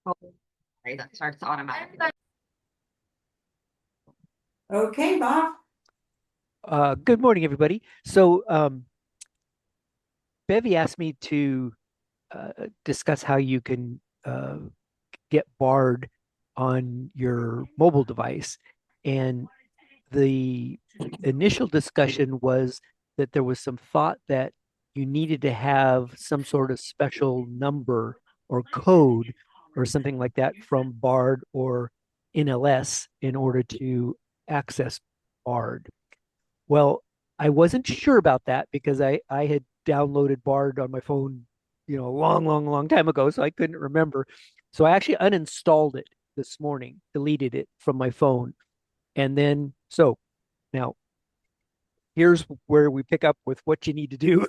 Oh, sorry, that starts automatically. Okay, Bob. Good morning, everybody. So, Bevy asked me to discuss how you can get BARD on your mobile device. And the initial discussion was that there was some thought that you needed to have some sort of special number or code or something like that from BARD or NLS in order to access BARD. Well, I wasn't sure about that because I had downloaded BARD on my phone, a long, long, long time ago, so I couldn't remember. So I actually uninstalled it this morning, deleted it from my phone. And then, so now here's where we pick up with what you need to do,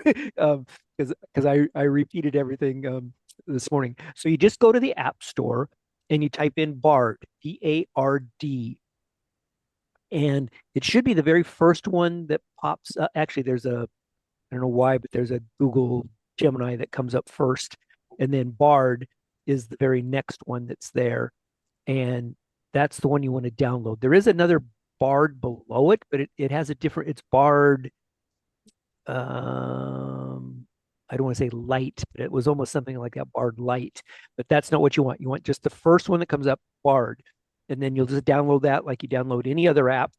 because I repeated everything this morning. So you just go to the App Store and you type in BARD, BARD, and it should be the very first one that pops up. Actually, I don't know why, but there's a Google Gemini that comes up first, and then BARD is the very next one that's there, and that's the one you want to download. There is another BARD below it, but it has a different. It's BARD. I don't want to say light, but it was almost something like that, BARD light. But that's not what you want. You want just the first one that comes up, BARD, and then you'll just download that like you download any other app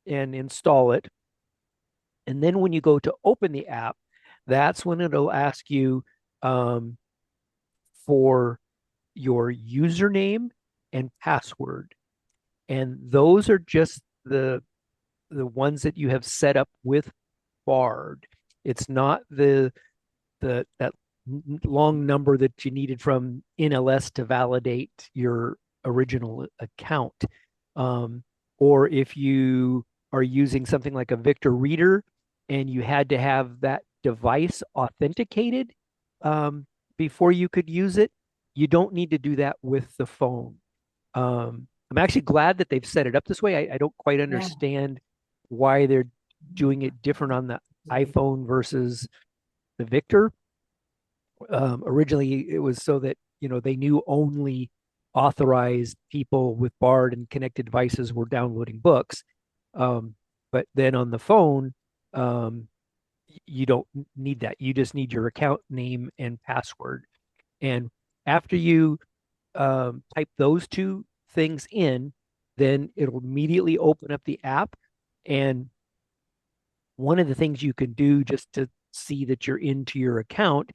and install it. And then when you go to open the app, that's when it'll ask you um, for your username and password. And those are just the ones that you have set up with BARD. It's not the that long number that you needed from NLS to validate your original account. Um, or if you are using something like a Victor Reader and you had to have that device authenticated before you could use it, you don't need to do that with the phone. I'm actually glad that they've set it up this way. I don't quite Yeah. understand why they're doing it different on the iPhone versus the Victor. Originally, it was so that they knew only authorized people with BARD and connected devices were downloading books. But then on the phone, um, you don't need that. You just need your account name and password. And after you type those two things in, then it'll immediately open up the app. And one of the things you can do just to see that you're into your account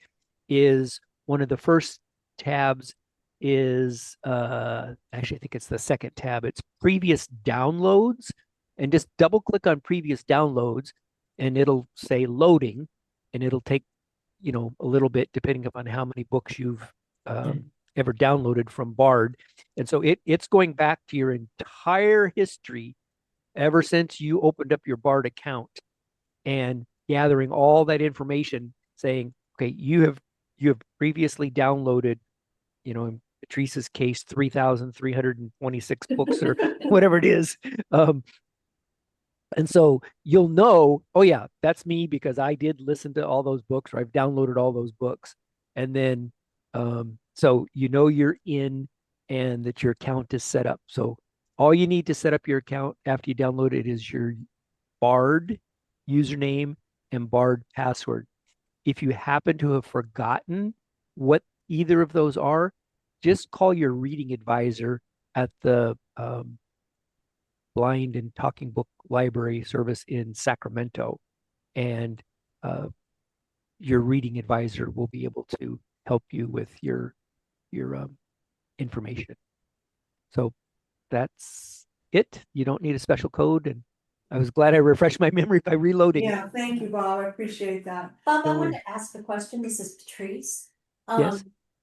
is one of the first tabs is actually I think it's the second tab. It's previous downloads, and just double click on previous downloads and it'll say loading, and it'll take a little bit depending upon how many books you've ever downloaded from BARD. And so it's going back to your entire history ever since you opened up your BARD account and gathering all that information saying, okay, you have previously downloaded, in Patrice's case, 3,326 books or whatever it is. Um, and so you'll know, oh yeah, that's me because I did listen to all those books or I've downloaded all those books. And then so you're in and that your account is set up. So all you need to set up your account after you download it is your BARD username and BARD password. If you happen to have forgotten what either of those are, just call your reading advisor at the Blind and Talking Book Library service in Sacramento, and uh, your reading advisor will be able to help you with your information. So that's it. You don't need a special code, and I was glad I refreshed my memory by reloading it. Yeah, thank you, Bob. I appreciate that. Bob, I No wanted worries. to ask a question. This is Patrice. Yes,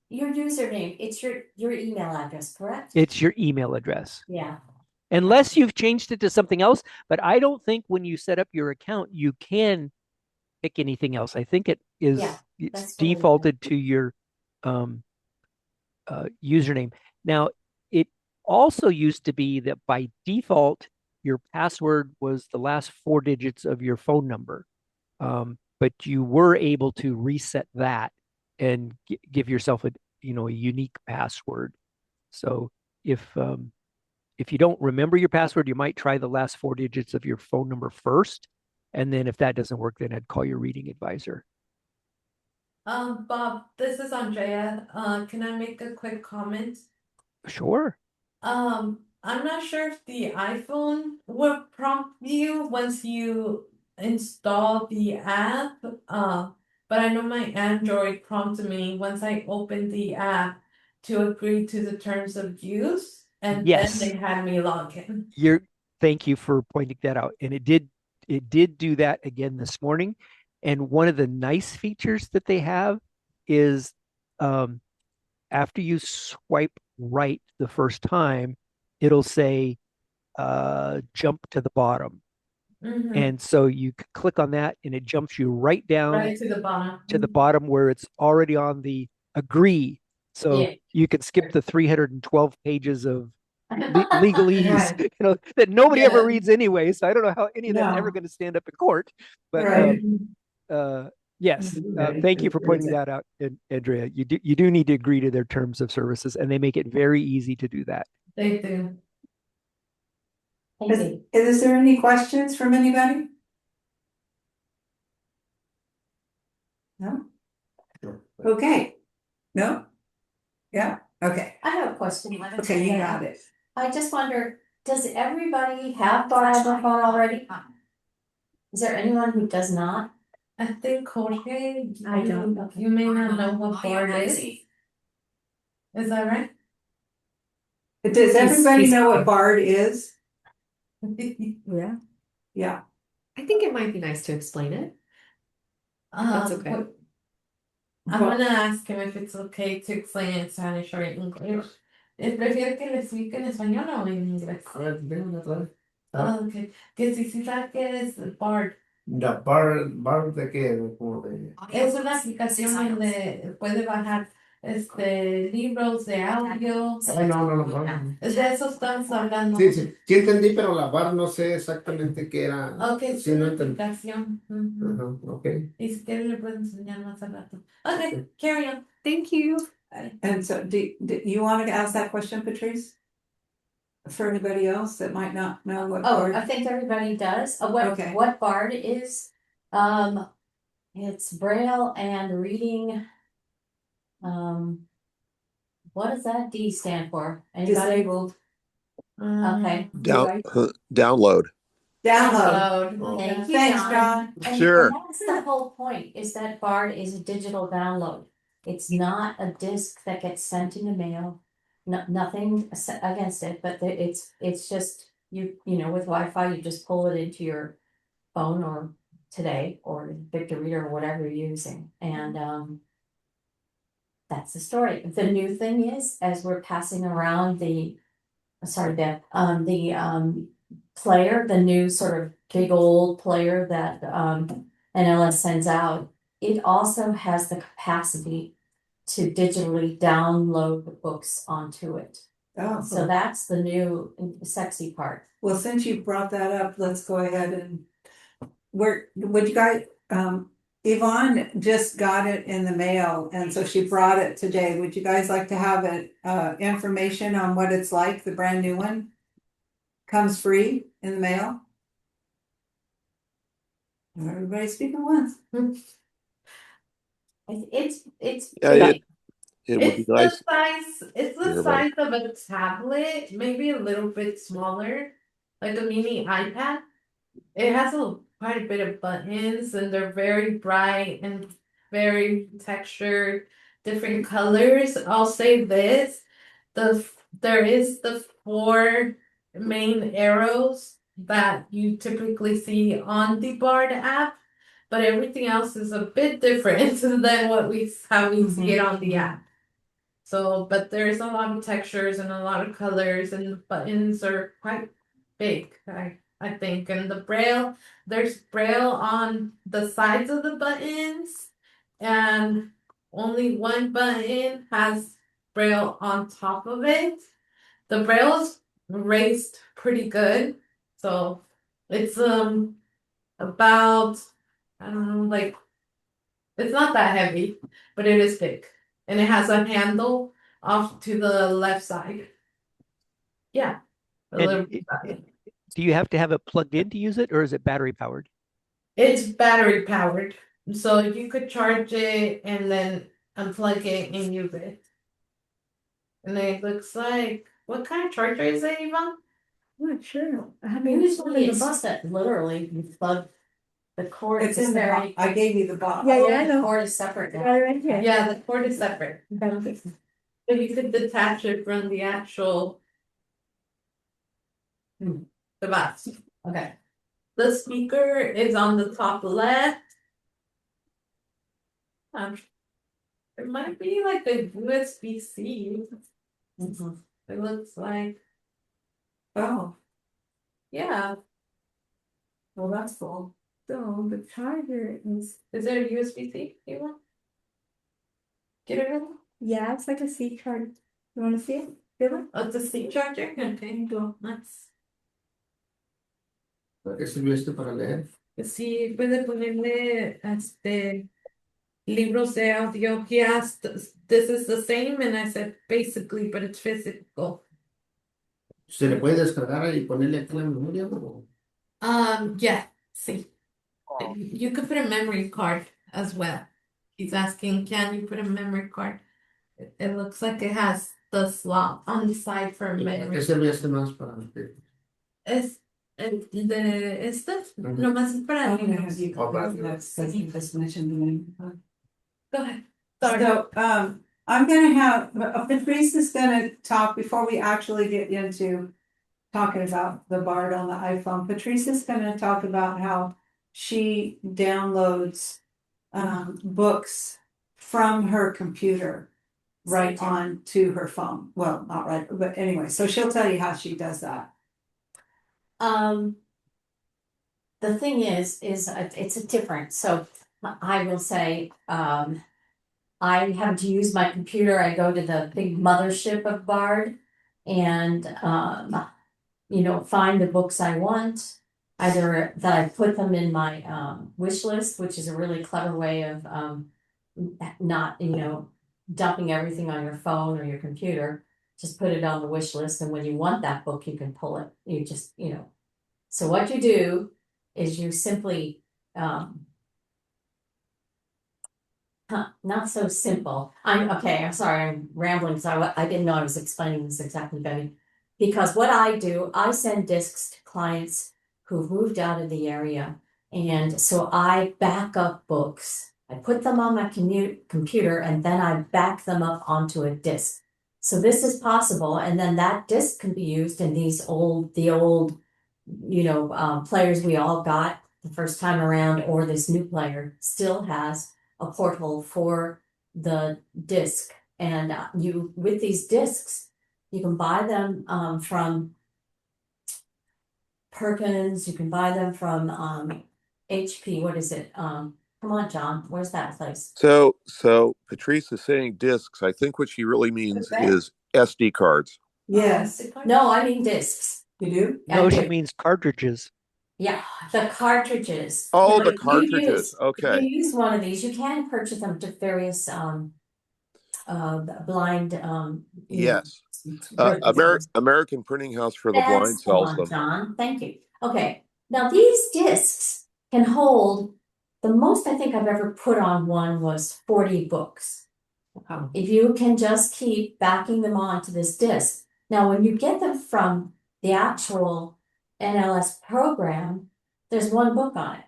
Your username, it's your email address, correct? it's your email address. Yeah. Unless you've changed it to something else, but I don't think when you set up your account, you can pick anything else. I think Yeah, it's that's what I wanted. defaulted to your um, username. Now, it also used to be that by default, your password was the last four digits of your phone number, but you were able to reset that and give yourself a unique password. So if you don't remember your password, you might try the last 4 digits of your phone number first. And then if that doesn't work, then I'd call your reading advisor. Bob, this is Andrea. Can I make a quick comment? Sure. I'm not sure if the iPhone will prompt you once you install the app. But I know my Android prompted me once I opened the app to agree to the terms of use, and Yes. then they had me log in. Thank you for pointing that out. And it did do that again this morning. And one of the nice features that they have is after you swipe right the first time, it'll say jump to the bottom. Mhm. And so you click on that and it jumps you right down Right to the bottom. to the bottom where it's already on the agree. So Yeah. you can skip the 312 pages of legalese, Right. that nobody ever Yeah. reads anyway. So I don't know how any of that's No. ever going to stand up in court. But Right. yes, Ready thank for you the for pointing cruiser. that out, Andrea. You do need to agree to their terms of services, and they make it very easy to do that. They do. Thank you. Is there any questions from anybody? No? Okay. No? Yeah, okay. I have a question. Okay, you got it. I just wonder, does everybody have BARD on their phone already? Is there anyone who does not? I think Jorge, I don't. you may not know what BARD is. Is that right? Does everybody he's- know what BARD is? Yeah. Yeah. I think it might be nice to explain it. That's okay. I'm Well- gonna ask him if it's okay to explain it in Spanish or in English. ¿Prefiere que le explique en español o en inglés? Okay. Que si sabe qué es BARD. La bar de qué, como de. Es una aplicación donde puede bajar libros de audio. Ay, no, bar. Es de eso estamos hablando. Sí entendí, pero la bar no sé exactamente qué era. Okay, es Sí, no una entendí. aplicación. Ujú. Ajá, ok. Y si quiere le puedo enseñar más al rato. Okay, carry on. Thank you. And so do you want to ask that question, Patrice? For anybody else that might not know what Oh, BARD? I think everybody does. Okay. What BARD is, it's Braille and reading. What does that D stand for? Anybody? Disabled. Okay. Download. Download. Download. Thank you, Thanks, John. John. And Sure. that's the whole point, is that BARD is a digital download. It's not a disc that gets sent in the mail. Nothing against it, but it's just, you know, with Wi-Fi, you just pull it into your phone or today or Victor Reader or whatever you're using. And that's the story. The new thing is, as we're passing around the player, the new sort of big old player that NLS sends out, it also has the capacity to digitally download the books onto it. Oh, So that's the new sexy part. well, since you brought that up, let's go ahead and would you guys, Yvonne just got it in the mail, and so she brought it today. Would you guys like to have it, information on what it's like, the brand new one? Comes free in the mail? Everybody speak at once. It's Yeah, big. it would be It's nice. it's the Yeah, size of a tablet, maybe a little bit smaller, like a mini iPad. It has quite a bit of buttons, and they're very bright and very textured, different colors. I'll say this: there is the 4 main arrows that you typically see on the BARD app, but everything else is a bit different than how we see it on the app. So, but there's a lot of textures and a lot of colors, and the buttons are quite big, I think. And there's Braille on the sides of the buttons, and only one button has Braille on top of it. The Braille's raised pretty good, so it's about, I don't know, like, it's not that heavy, but it is big. And it has a handle off to the left side. Yeah. A And little do you have to have it plugged in to use it, or is it battery powered? It's battery powered, so you could charge it and then unplug it and use it. And it looks like, what kind of charger is it, Yvonne? I'm not sure. I haven't Usually it's just that literally you plug the cord. It's in the box. I gave you the box. Oh, the cord is separate now. right here. Yeah, the cord is separate. So you could detach it from the actual device. Okay. The speaker is on the top left. It might be like a USB-C. Mhm. It looks like, Oh, yeah. well, that's cool. So the charger Is there a USB-C? You want? Get it ready? yeah, it's like a C card. You wanna see it? Feel it? Oh, it's a C charger? Okay, go. Nice. ¿Para qué sirvió este para leer? Sí, puede ponerle libros de audio. He asked, this is the same, and I said basically, but it's physical. ¿Se le puede descargar y ponerle aquí la memoria? ¿O? Yeah, see. You could put a memory card as well. He's asking, can you put a memory card? It looks like it has the slot on the side for ¿Para qué memory. sirve este más para Es nomás es para niños. Go ahead. Sorry. So, I'm gonna have, Patrice is gonna talk before we actually get into talking about the BARD on the iPhone. Patrice is gonna talk about how she downloads books from her computer right on to her phone. Well, not right, but anyway, so she'll tell you how she does that. The thing is it's a different, so I will say, I have to use my computer, I go to the big mothership of BARD and, find the books I want. Either that I put them in my, wish list, which is a really clever way of, not, dumping everything on your phone or your computer. Just put it on the wish list, and when you want that book, you can pull it, so what you do is you simply, not so simple. I'm sorry, I'm rambling, because I didn't know I was explaining this exactly, Betty. Because what I do, I send discs to clients who've moved out of the area. And so I back up books. I put them on my computer and then I back them up onto a disc. So this is possible, and then that disc can be used in the old players we all got the first time around, or this new player still has a porthole for the disc. And with these discs, you can buy them from Perkins, you can buy them from HP. What is it? Come on, John, where's that place? So Patrice is saying discs. I think what she really means is SD cards. Yes. No, I mean discs. You do? No, I she do. means cartridges. Yeah, the cartridges. Oh, Now, the if you cartridges. Okay. If you use one of these, you can purchase them to various blind Yes. representatives. American Printing House for the That's Blind the sells one, them. John. Thank you. Okay, now these discs can hold, the most I think I've ever put on one was 40 books. If you can just keep backing them onto this disc. Now, when you get them from the actual NLS program, there's one book on it.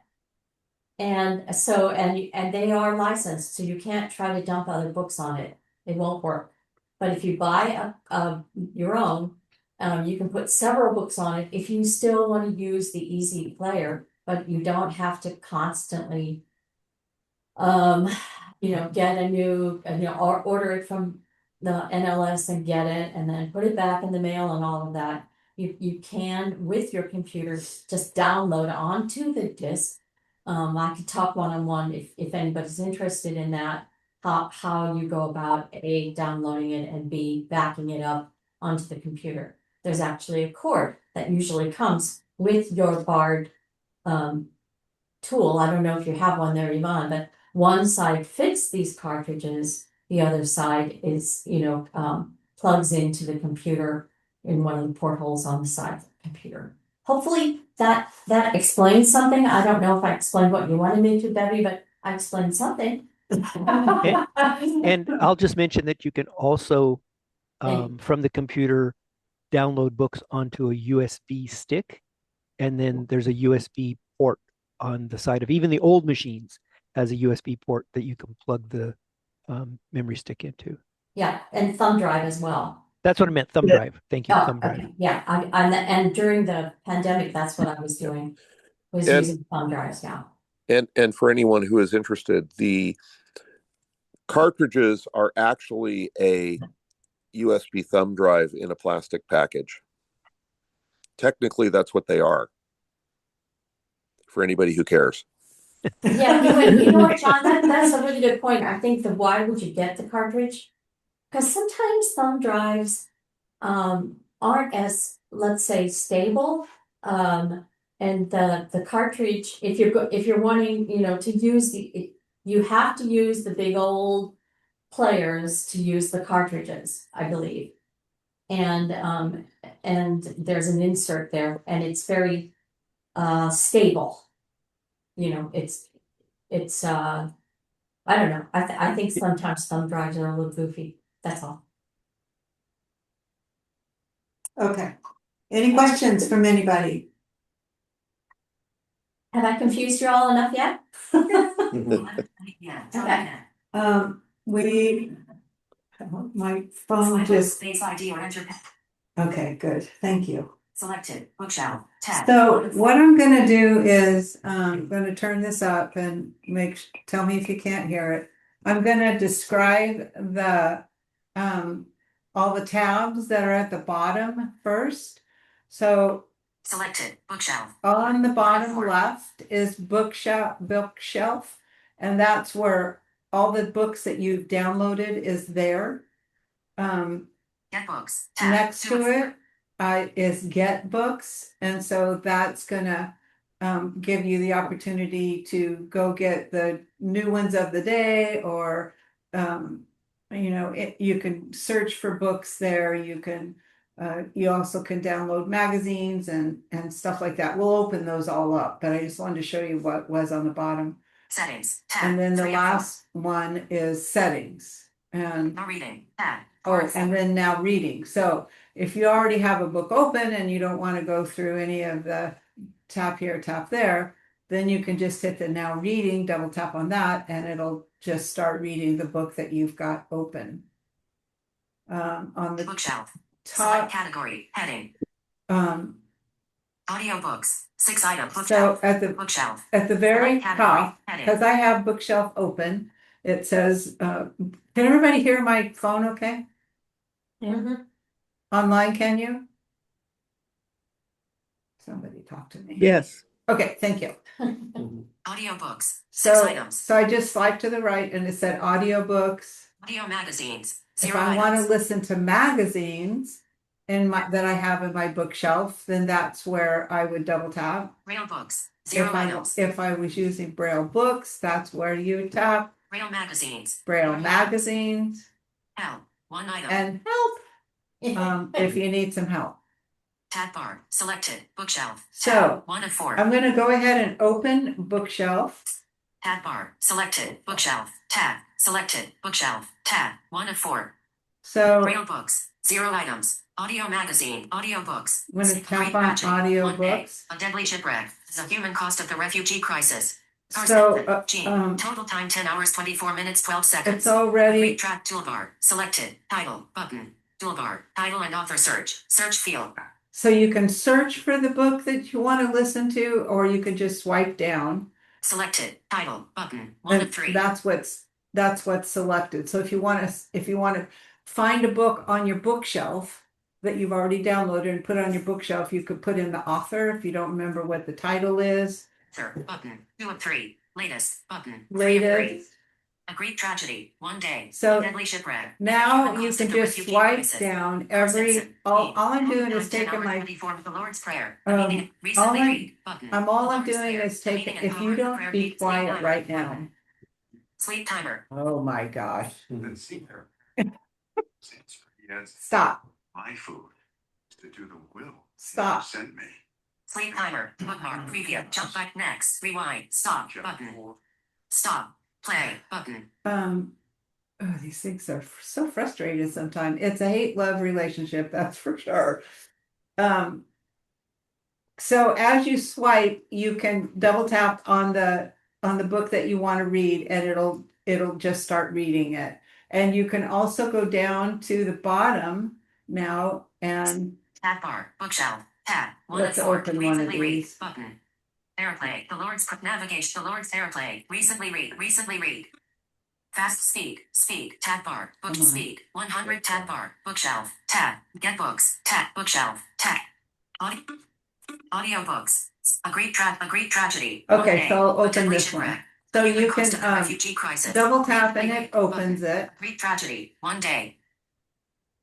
And so, and they are licensed, so you can't try to dump other books on it. It won't work. But if you buy your own, you can put several books on it if you still want to use the easy player, but you don't have to constantly get a new, or order it from the NLS and get it and then put it back in the mail and all of that. You can, with your computer, just download onto the disc. I could talk one-on-one if anybody's interested in that, how you go about A, downloading it, and B, backing it up onto the computer. There's actually a cord that usually comes with your BARD tool. I don't know if you have one there, Yvonne, but one side fits these cartridges The other side is, plugs into the computer in one of the portholes on the side of the computer. Hopefully that explains something. I don't know if I explained what you wanted me to, Debbie, but I explained something. And I'll just mention that you can also, And- from the computer, download books onto a USB stick, and then there's a USB port on the side of even the old machines has a USB port that you can plug the memory stick into. Yeah, and thumb drive as well. That's what I meant. Thumb Yeah. drive. Thank you. Oh, Thumb drive. okay, yeah, and during the pandemic, that's what I was doing, was And- using thumb drives now. And for anyone who is interested, the cartridges are actually a USB thumb drive in a plastic package. Technically, that's what they are. For anybody who cares. Yeah, you know what, John, that's a really good point. I think why would you get the cartridge? Because sometimes thumb drives aren't as, let's say, stable. And the cartridge, if you're wanting, to use you have to use the big old players to use the cartridges, I believe. And there's an insert there, and it's very stable. It's I don't know. I think sometimes thumb drives are a little goofy. That's all. Okay. Any questions from anybody? Have I confused you all enough yet? Yeah. Okay. We, my phone just, Face ID or enter. okay, good, thank you. Selected. Bookshelf. Tab. So what I'm gonna do is, gonna turn this up and tell me if you can't hear it. I'm gonna describe all the tabs that are at the bottom first. So Selected. Bookshelf. on the bottom left is bookshelf, and that's where all the books that you've downloaded is there. Get books. Tab. Next Two to of it is get books, and so that's gonna give you the opportunity to go get the new ones of the day, or you can search for books there. You also can download magazines and stuff like that. We'll open those all up, but I just wanted to show you what was on the bottom. Settings. Tab. And then the 3 of 4. last one is settings. And No reading. Tab. oh, and then now reading. So if you already have a book open and you don't want to go through any of the tap here, tap there, then you can just hit the now reading, double tap on that, and it'll just start reading the book that you've got open. On the Bookshelf. top, Select category. Heading. Audiobooks. 6 item. so Bookshelf. at the Bookshelf. very Select category. top, Heading. because I have bookshelf open, it says, can everybody hear my phone okay? Mhm. Online, can you? Somebody talk to me. Yes. Okay, thank you. Audiobooks. 6 So, items. so I just swiped to the right and it said audiobooks. Audio magazines. If 0 I want to items. listen to magazines that I have in my bookshelf, then that's where I would double tap. Braille books. 0 items. If I was using Braille books, that's where you would tap. Braille magazines. Braille magazines Help. 1 item. and help, if you need some help. Tab bar. Selected. Bookshelf. So, Tab. 1 of 4. I'm going to go ahead and open bookshelf. Tab bar. Selected. Bookshelf. Tab. Selected. Bookshelf. Tab. 1 of 4. So Braille books. 0 items. Audio magazine. Audiobooks. I'm going to tap Great on Magic. 1 day. audiobooks. A deadly shipwreck. The human cost of the refugee crisis. So, Gene. Total time 10 hours 24 minutes 12 seconds. it's already Read track toolbar. Selected. Title. Button. Toolbar. Title and author search. Search field. so you can search for the book that you want to listen to, or you can just swipe down. Selected. Title. Button. 1 of 3. That's what's selected. So if you want to find a book on your bookshelf that you've already downloaded and put on your bookshelf, you could put in the author if you don't remember what the title is. Author. Button. 2 of 3. Latest. Button. 3 of 3. Latest. A Greek tragedy. 1 day. So A deadly shipwreck. now Human you cost can of the just refugee swipe crisis. down Carson, all Gene. I'm doing Total is time 10 taking hours my 24 of the Lord's Prayer. Um, The meaning. Recently all read. Button. all The I'm Lord's doing Prayer. is The taking, meaning and if power you of the don't prayer be needs quiet 9. right now. Sleep timer. Oh my gosh. Then see her. Yes, Stop. my food is to do the will. Stop. Send me. Sleep timer. Bookmark. Preview. Jump back. Next. Rewind. Stop. Button. Stop. Play. Button. Oh, these things are so frustrating sometimes. It's a hate-love relationship, that's for sure. So as you swipe, you can double tap on the book that you want to read, and it'll just start reading it. And you can also go down to the bottom now and Tab bar. Bookshelf. Tab. One let's of four. open one of Recently read. these. Button. Airplay. The Lord's navigation. The Lord's airplay. Recently read. Recently read. Fast speed. Speed. Tab bar. Book Come on. speed. 100. Tab bar. Bookshelf. Tab. Get books. Tab. Bookshelf. Tab. Audio books. A great tragedy. Okay, so I'll A open deadly this one. shipwreck. So Human you cost can of the refugee crisis. double tap and Recently it opens button. it. Great tragedy. One day.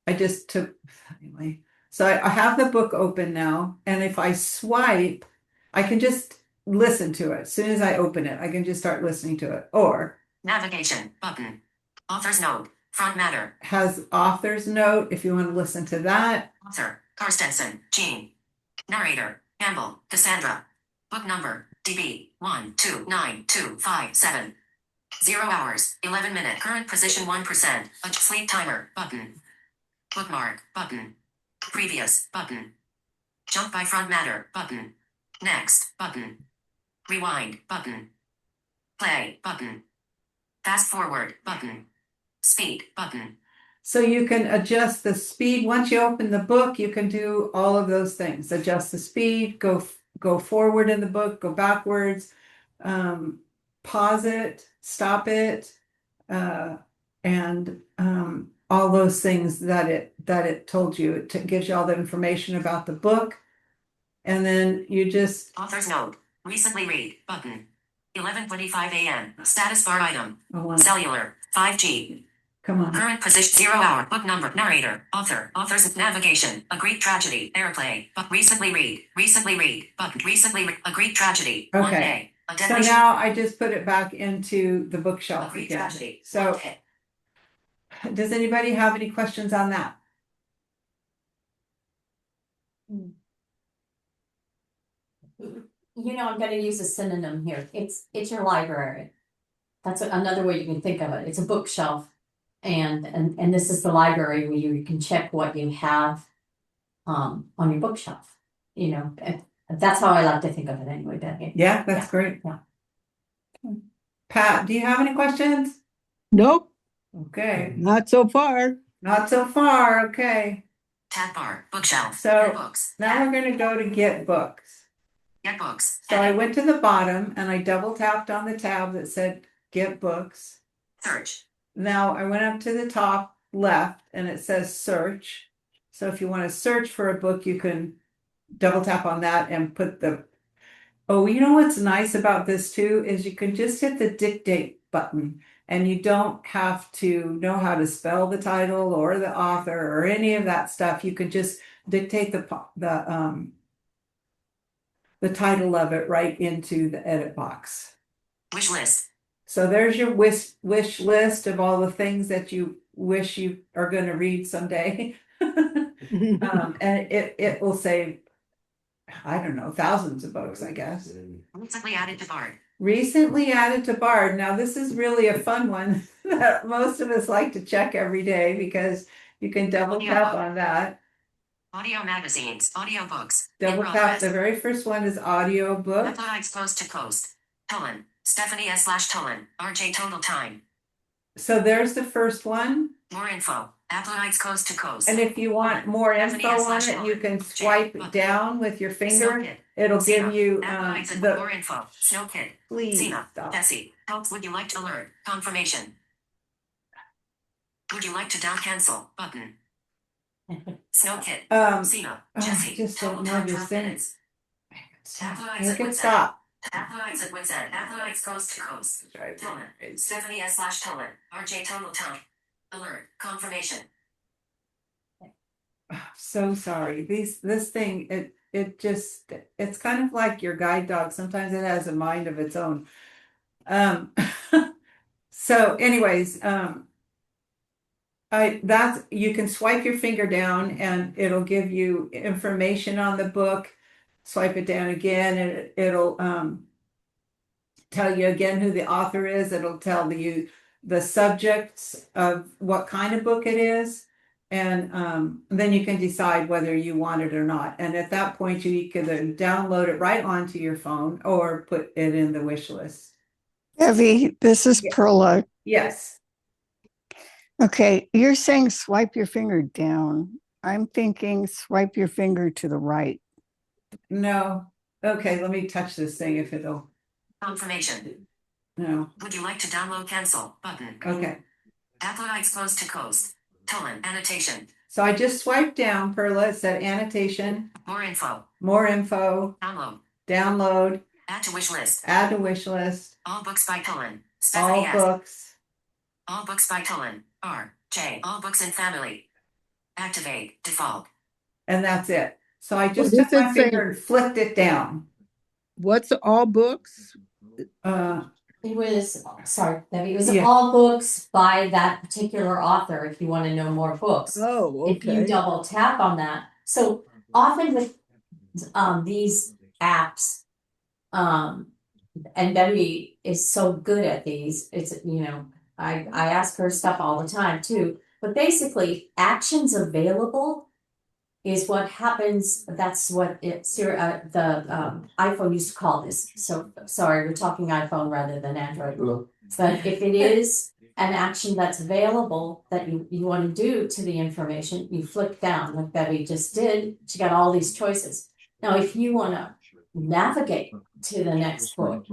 I just took, anyway. So I have the book open now, and if I swipe, I can just listen to it. As soon as I open it, I can just start listening to it. Or Navigation. Button. Author's note. Front matter. has author's note if you want to listen to that. Author. Carstensen. Jean. Narrator. Campbell. Cassandra. Book number. DB. 129257. 0 hours. 11 minute. Current position 1%. Sleep timer. Button. Bookmark. Button. Previous. Button. Jump by front matter. Button. Next. Button. Rewind. Button. Play. Button. Fast forward. Button. Speed. Button. So you can adjust the speed. Once you open the book, you can do all of those things. Adjust the speed, go forward in the book, go backwards, pause it, stop it, and all those things that it told you. It gives you all the information about the book. And then you just Author's note. Recently read. Button. 11:25 a.m. Status bar item. Cellular. 5G. come on. Current position 0 hour. Book number. Narrator. Author. Author's navigation. A great tragedy. Airplay. But recently read. Recently read. Button. Recently read. A great tragedy. One Okay. day. A So deadly now I just put it back into the a bookshelf great again. tragedy. So One day. does anybody have any questions on that? I'm gonna use a synonym here. It's your library. That's another way you can think of it. It's a bookshelf. And this is the library where you can check what you have on your bookshelf. And that's how I like to think of it anyway, Becky. Yeah, that's great. Yeah. Pat, do you have any questions? Nope, Okay, not so far. not so far. Okay, Tab bar. Bookshelf. So, Get books. now we're gonna go to get books. Get books. So I went to the bottom and I double tapped on the tab that said get books. Search. Now I went up to the top left and it says search. So if you want to search for a book, you can double tap on that and put oh, you know what's nice about this too is you can just hit the dictate button and you don't have to know how to spell the title or the author or any of that stuff. You can just dictate the title of it right into the edit box. Wish list. So there's your wish list of all the things that you wish you are going to read someday. And it will say, I don't know, thousands of books, I guess. Recently added to BARD. Recently added to BARD. Now this is really a fun one that most of us like to check every day because you can double tap on that. Audio magazines. Audio books. Double In tap. progress. The very first one is audio book. Uploads coast to coast. Tolan. Stephanie S/Tolan. RJ total time. So there's the first one. More info. Uploads coast to coast. And if you want more info on it, you can swipe down with your finger. It'll give you more info. Snow Kid. please Sina. stop. Bessie. Helps. Would you like to alert? Confirmation. Would you like to down cancel? Button. Snow Kid. Sina. I Jesse. just don't Total know time this 12 thing. minutes. Make it stop. Uploads at Winsett. Uploads coast to coast. Tolan. Stephanie S/Tolan. RJ total time. Alert. Confirmation. So sorry. This thing, it's kind of like your guide dog. Sometimes it has a mind of its own. So anyways, you can swipe your finger down and it'll give you information on the book. Swipe it down again and it'll tell you again who the author is. It'll tell you the subjects of what kind of book it is. And then you can decide whether you want it or not. And at that point, you can either download it right onto your phone or put it in the wish list. Evie, this is Yeah. Perla. Yes. Okay, you're saying swipe your finger down. I'm thinking swipe your finger to the right. No. Okay, let me touch this thing if it'll. Confirmation. No. Would you like to download cancel button? Okay. Apple close to closed. Annotation. So I just swiped down, Perla. It said annotation, More info. download, Add to wish list. add to wish list, All books by all books. All books by R.J. All books in family. Activate default. And that's it. So I just Well, took this my is finger saying- and flicked it down. What's all books? It was, sorry, Debbie, it was Yeah. all books by that particular author, if you wanna know more books. Oh, If you okay. double tap on that, so often with these apps, and Debbie is so good at these, it's, I ask her stuff all the time too, but basically, actions available is what happens, that's what the iPhone used to call this, so, sorry, we're talking iPhone rather than Android. But if it is an action that's available that you wanna do to the information, you flick down like Debbie just did, she got all these choices. Now, if you wanna navigate to the next book,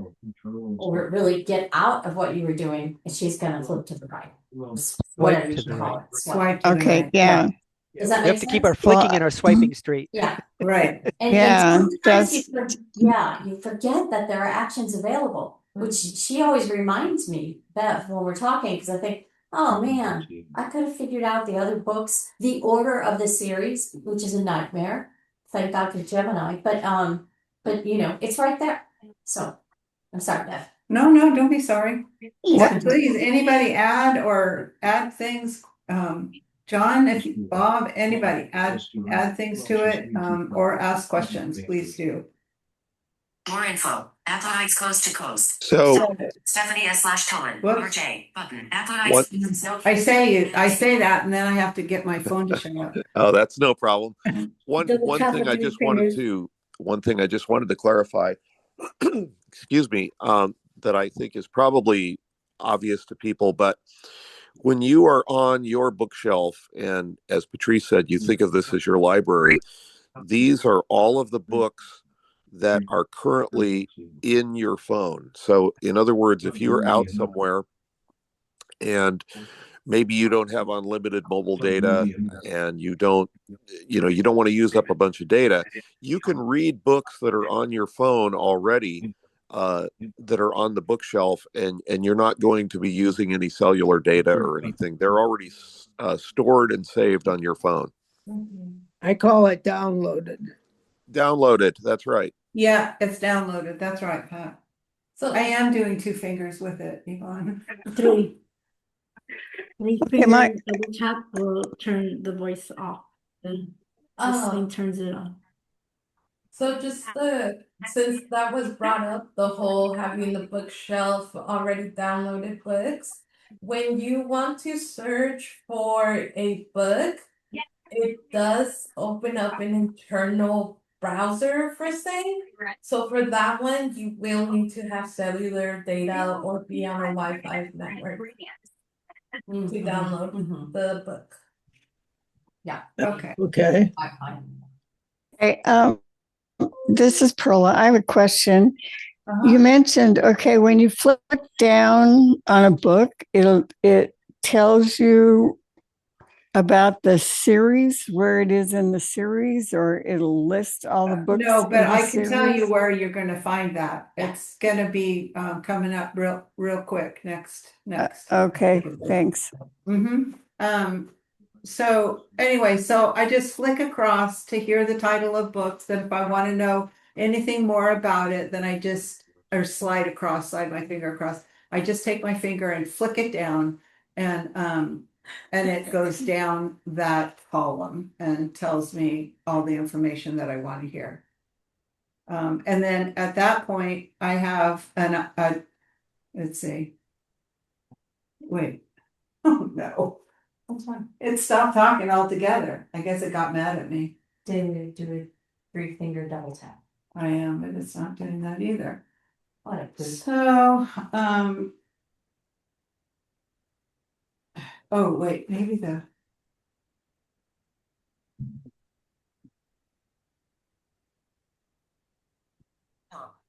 or really get out of what you were doing, she's gonna flip to the right. Whatever you to the call right. it, swipe. Swipe to the Okay, right. yeah. Does that We make have to sense? keep our flicking Well, and our swiping straight. Yeah. Right. And Yeah, sometimes you forget that there are actions available, which she always reminds me that when we're talking, because I think, oh man, I could have figured out the other books, the order of the series, which is a nightmare. Thank God for Gemini, but it's right there. So, I'm sorry, Beth. No, don't be sorry. Please, anybody add things, John, Bob, anybody, add things to it, or ask questions, please do. More info. Apple close to closed. So Stephanie S/Tolan. Whoops. RJ button. Apple What? I say that and then I have to get my phone to show up. Oh, that's no problem. Double One tap thing with I three just wanted fingers. to clarify, excuse me, that I think is probably obvious to people, but when you are on your bookshelf, and as Patrice said, you think of this as your library, these are all of the books that are currently in your phone. So in other words, if you're out somewhere and maybe you don't have unlimited mobile data and you don't want to use up a bunch of data, you can read books that are on your phone already, that are on the bookshelf, and you're not going to be using any cellular data or anything. They're already stored and saved on your phone. I call it downloaded. Downloaded, that's right. Yeah, it's downloaded, that's right, Pat. So I am doing 2 fingers with it, Yvonne. Three. Three Am finger I- double tap will turn the voice off. And this thing turns it on. So since that was brought up, the whole having the bookshelf already downloaded books, when you want to search for a book, it does open up an internal browser for saying. So for that one, you will need to have cellular data or be on a Wi-Fi network to download the book. Okay. Okay. Hey, this is Perla. I have a question. Uh-huh. You mentioned, okay, when you flip down on a book, it tells you about the series, where it is in the series, or it'll list all the books. No, but in the I can tell you series? where you're gonna find that. It's gonna be coming up real quick next. Okay, thanks. So anyway, so I just flick across to hear the title of books. Then if I want to know anything more about it, then I just slide my finger across. I just take my finger and flick it down and it goes down that column and tells me all the information that I want to hear. And then at that point, I have let's see. Wait. Oh, no. It stopped talking altogether. I guess it got mad at me. Do a 3-finger double tap. I am, but it's not doing that either. What a poop. So, oh, wait, maybe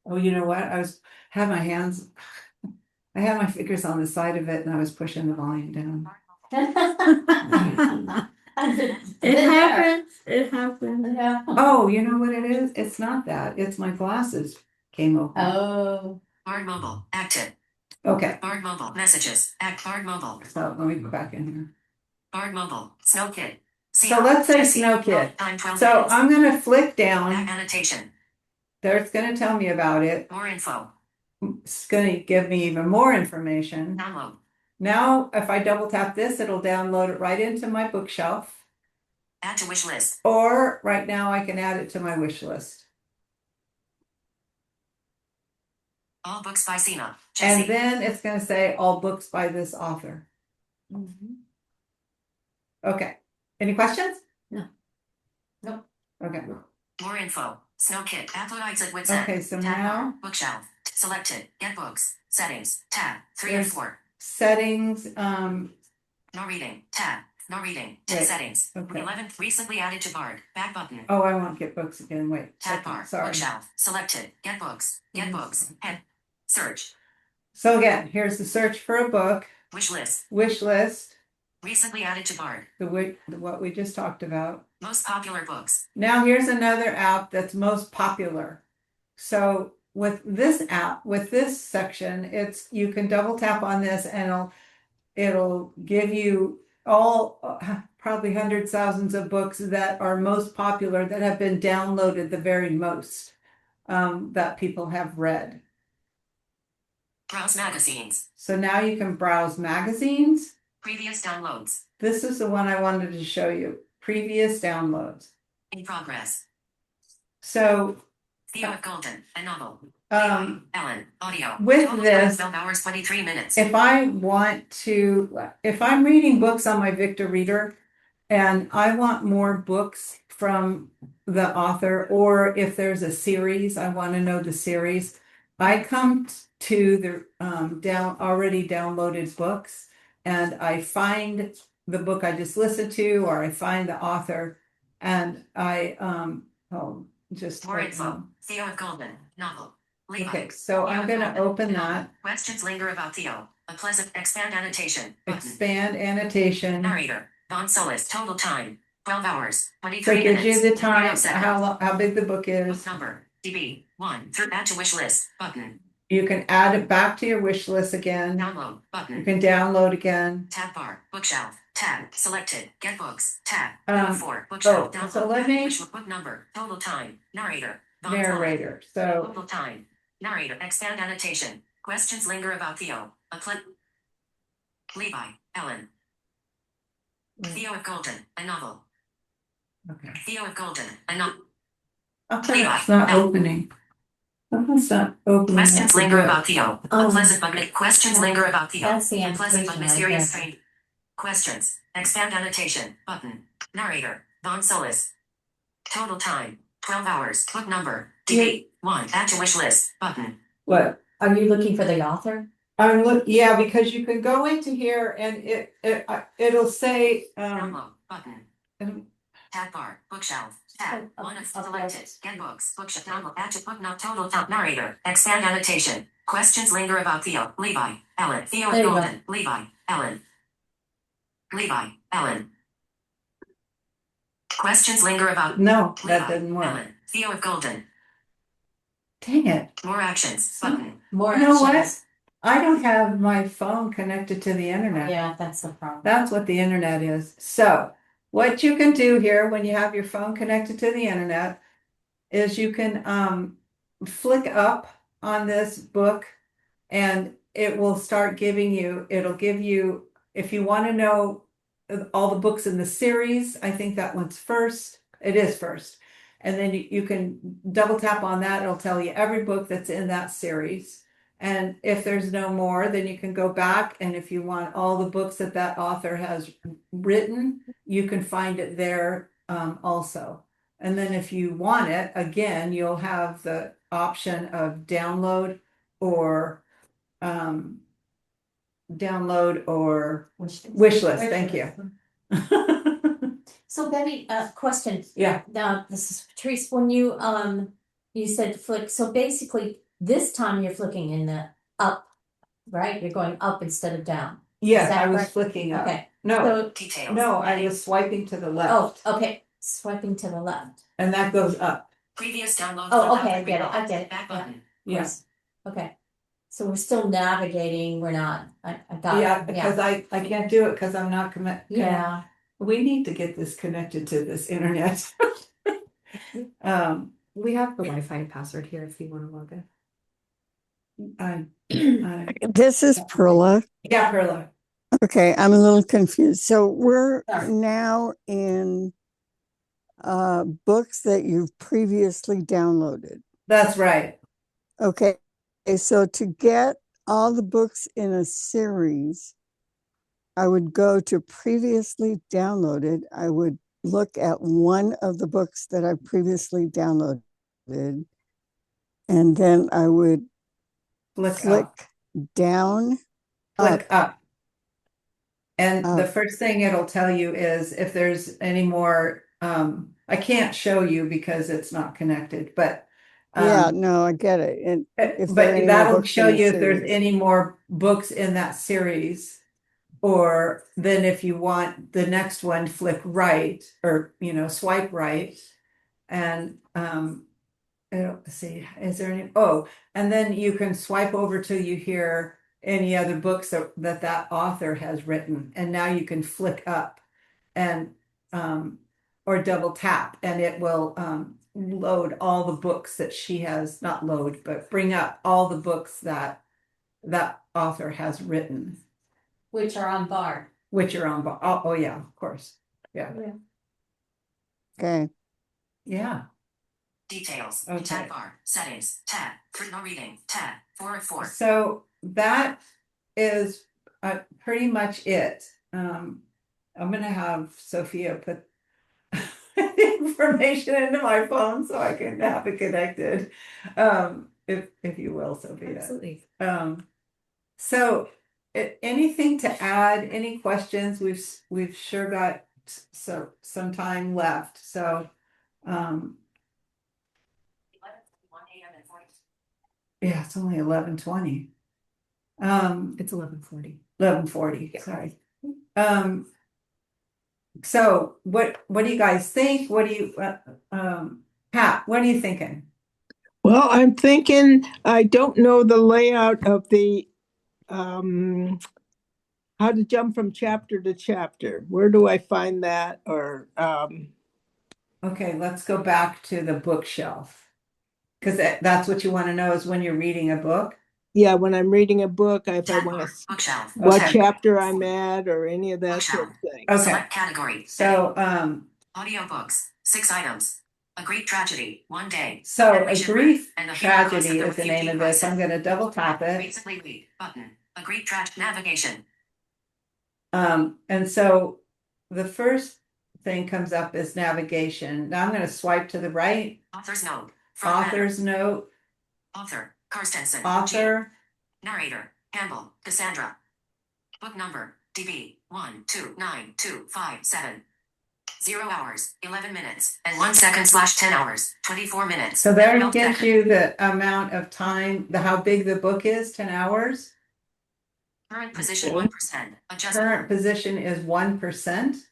oh, you know what? I had my fingers on the side of it and I was pushing the volume down. It happens. It happens. Yeah. Oh, you know what it is? It's not that. It's my glasses came open. Oh. BARD mobile active. Okay, BARD mobile messages. Act BARD mobile. so let me go back in here. BARD mobile. Snow Kid. So let's say Snow Kid. Time 12 So minutes. I'm gonna flick Back down. annotation. There, it's gonna tell me about it. More info. It's gonna give me even more information. Download. Now, if I double tap this, it'll download it right into my bookshelf. Add to wish list. Or right now I can add it to my wish list. All books by Sina. And Jesse. then it's gonna say all books by this author. Okay, any questions? No. Nope. Okay, More info. Snow Kid. Upload at Witset. okay, so Tab now bar. Bookshelf. Selected. Get books. Settings. Tab. 3 of There's- 4. settings, No reading. Tab. No reading. Wait, Settings. okay. 11. Recently added to BARD. Back button. Oh, I won't get books again, wait. Tab second, bar. Sorry. Bookshelf. Selected. Get books. Get books. Head. Search. So again, here's the search for a book, Wish list. wish list, Recently added to BARD. what we just talked about. Most popular books. Now here's another app that's most popular. So with this app, with this section, you can double tap on this and it'll give you all probably hundreds, thousands of books that are most popular that have been downloaded the very most that people have read. Browse magazines. So now you can browse magazines. Previous downloads. This is the one I wanted to show you. Previous downloads. In progress. So Theo of Golden. A novel. um, Ellen. Audio. with Total this- time 12 hours 23 minutes. if I'm reading books on my Victor Reader and I want more books from the author, or if there's a series, I want to know the series, I come to the already downloaded books and I find the book I just listened to, or I find the author and I just More right info. now. Theo of Golden. Novel. Levi. Okay, so I'm gonna open that, Questions linger about Theo. A pleasant expand annotation. Button. expand annotation. Narrator. Von Solis. Total time. 12 hours. So 23 it gives minutes. you the time, Video setup. how big the book Book is. number. DB. 1. Through add to wish list. Button. You can add it back to your wish list again. Download. You Button. can download again. Tab bar. Bookshelf. Tab. Selected. Get books. Tab. Um, 4. Bookshelf. oh, so Download. let me- Book number. Total time. Narrator. Von Solis. Narrator, so Total time. Narrator. Expand annotation. Questions linger about Theo. Levi. Ellen. Theo of Golden. A novel. okay. Theo of Golden. A novel. Okay, it's not opening. It's not opening. Questions up the linger book. about Theo. Unpleasant but questions linger about Theo. That's the Unpleasant but annotation right mysterious there. strange. Questions. Expand annotation. Button. Narrator. Von Solis. Total time. 12 hours. Book number. DB. 1. Add to wish list. Button. What? Are you looking for the author? Yeah, because you can go into here and it'll say Download. Button. Tab bar. Bookshelf. Tab. Oh, 1 of okay. selected. Get books. Bookshelf. Download. Add to book not total time. Narrator. Expand annotation. Questions linger about Theo. Levi. Ellen. Theo of There you go. Golden. Levi. Ellen. Levi. Ellen. Questions linger about no, Levi. that didn't work. Ellen. Theo of Golden. Dang it. More actions. Button. More You know what? actions. I don't have my phone connected to the internet. Yeah, that's the problem. That's what the internet is. So what you can do here when you have your phone connected to the internet is you can flick up on this book and it will start giving you, it'll give you, if you want to know all the books in the series, I think that one's first. It is first. And then you can double tap on that. It'll tell you every book that's in that series. And if there's no more, then you can go back. And if you want all the books that that author has written, you can find it there also. And then if you want it, again, you'll have the option of download or wish list. Thank you. So Betty, question. Yeah. Now, this is Patrice, when you said flick, so basically this time you're flicking in the up, right? You're going up instead of down. Yes, Is that I was correct? flicking up. Okay. No, So, Details. no, I was swiping to the oh, left. okay, swiping to the left. And that goes up. Previous download. Oh, okay, I get it. Back button. Yes. Okay. So we're still navigating, we're not, I got it. Yeah, because I can't do it because I'm not Yeah. We need to get this connected to this internet. We have the Wi-Fi password here if you want to log in. This is Perla. Yeah, Perla. Okay, I'm a little confused. So we're Sorry. now in books that you've previously downloaded. That's right. Okay, so to get all the books in a series, I would go to previously downloaded. I would look at one of the books that I previously downloaded, and then I would Flick down, Click up. And the Up. first thing it'll tell you is if there's any more, I can't show you because it's not connected, but yeah, no, I get it. And if there are but any more that'll books show in the you if there's series. any more books in that series. Or then if you want the next one, flick right or, swipe right. And let's see, is there any, and then you can swipe over till you hear any other books that author has written. And now you can flick up and or double tap and it will load all the books that she has, not load, but bring up all the books that author has written. Which are on BARD. Which are on, oh yeah, of course. Yeah. Okay. Yeah. Details. Okay. Tab bar. Settings. Tab. No reading. Tab. 4 of 4. So that is pretty much it. I'm gonna have Sophia put information into my phone so I can have it connected. If you will, Sophia. Absolutely. So anything to add? Any questions? We've sure got some time left. So 11:01 a.m. and 40. yeah, it's only 11:20. It's 11:40. 11:40. Sorry. So what do you guys think? What do you Pat, what are you thinking? Well, I'm thinking, I don't know the layout of the how to jump from chapter to chapter. Where do I find that? Or Okay, let's go back to the bookshelf. Because that's what you want to know is when you're reading a book. yeah, when I'm reading a book, if I Tab want bar. to Bookshelf. what Okay. chapter I'm at or any of that sort Bookshelf. of thing. Okay. Select category. So Audiobooks. 6 items. A Greek Tragedy. 1 day. a Animation grief and the human concept tragedy of is the name 50 of this. I'm concept. going to double tap it. Recently read. Button. A Greek navigation. And so the first thing comes up is navigation. Now I'm going to swipe to the right. Author's note. Front Author's note. Author. Karstensen. Author. Narrator. Campbell. Cassandra. Book number. DB. 129257. 0 hours, 11 minutes, and 1 second / 10 hours, 24 minutes. So there it 12 gives seconds. you the amount of time, how big the book is, 10 hours. Current position Okay. 1%. Adjust. Current position is 1%.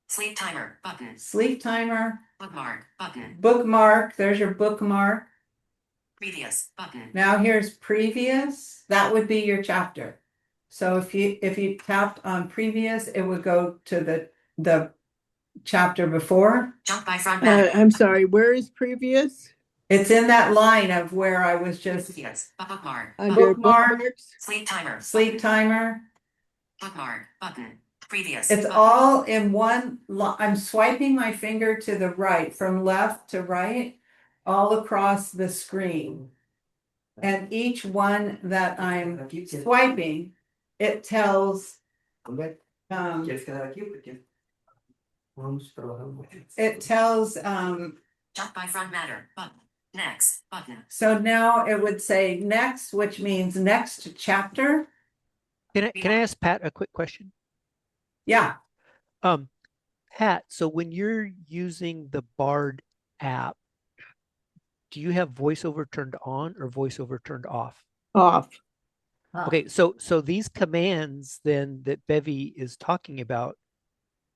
Sleep timer button. Sleep timer. Bookmark button. Bookmark. There's your bookmark. Previous button. Now here's previous. That would be your chapter. So if you tapped on previous, it would go to the chapter before. Jump by front matter. I'm sorry, where is previous? It's in that line of where I was just Previous. Bookmark. Under Bookmark. bookmarks? Sleep timer. sleep timer. Bookmark. Button. Previous. It's button. all in one I'm swiping my finger to the right, from left to right, all across the screen. And each one that I'm swiping, it tells, it tells, Jump by front matter. Button. Next. Button. so now it would say next, which means next chapter. Can I ask Pat a quick question? Yeah, Pat, so when you're using the BARD app, do you have voiceover turned on or voiceover turned off? Off. Okay, so these commands then that Bevy is talking about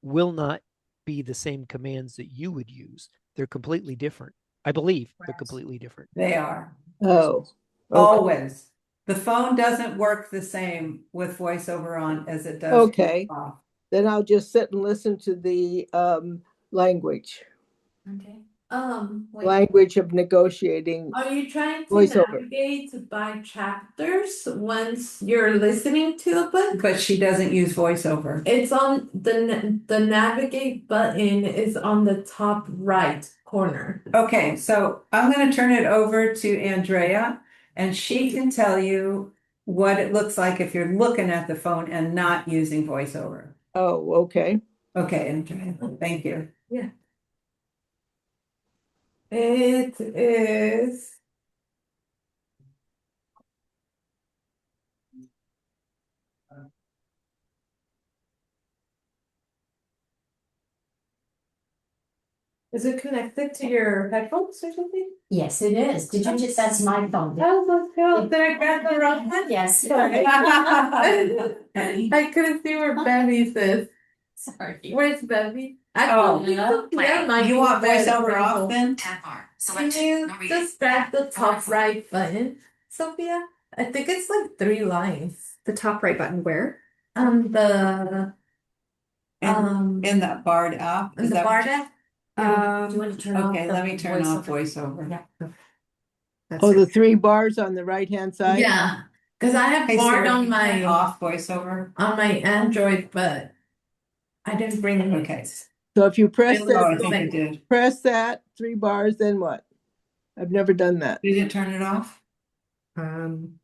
will not be the same commands that you would use. They're completely different. I believe they're completely different. they are. Oh. Okay. Always. The phone doesn't work the same with voiceover on as it does. Okay. off. Then I'll just sit and listen to the language. Okay. Wait, Language of negotiating. are you trying to Voiceover. navigate by chapters once you're listening to a book? But she doesn't use voiceover. It's on the navigate button is on the top right corner. Okay, so I'm gonna turn it over to Andrea, and she can tell you what it looks like if you're looking at the phone and not using voiceover. Oh, okay. Okay, Andrea, thank you. It is. Is it connected to your headphones or something? Yes, it is. Did you just, that's my phone. Oh, let's go. Did I grab the wrong one? Yes. Sorry. I couldn't see where Bevy's is. Sorry. Where's Bevy? Oh, Never mind. You want voiceover off Bevel. then? Tab bar. Can Select. you No reading. just grab the top right button, Sophia? I think it's like 3 lines. The top right button where? The In that BARD app? in Is the that what you- bar Do you want to turn off? Okay, the let me turn off voiceover. Yeah. Oh, the 3 bars on the right-hand side? Yeah, because I have Hey, BARD Sarah, on can you turn my off voiceover. Android, but I didn't bring it. Okay. So if you press It looks Oh, I that, the think same. it did. press that 3 bars, then what? I've never done that. Did it turn it off? I'm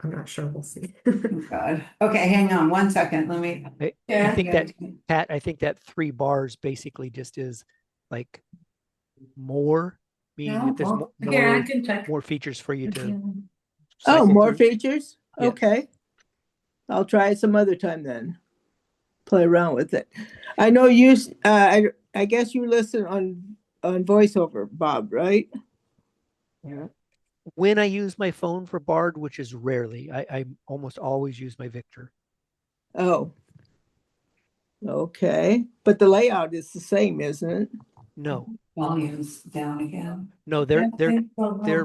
not sure. We'll see. Oh, God. Okay, hang on 1 second. Let me. I Yeah. think that, Pat, I think that 3 bars basically just is like more, meaning that there's Okay, I more, can check. more features for you to Oh, cycle more through. features? Yeah. Okay. I'll try it some other time then. Play around with it. I know you, I guess you listen on voiceover, Bob, right? When I use my phone for BARD, which is rarely, I almost always use my Victor. Oh. Okay. But the layout is the same, isn't it? No, Volume's down again. no, they're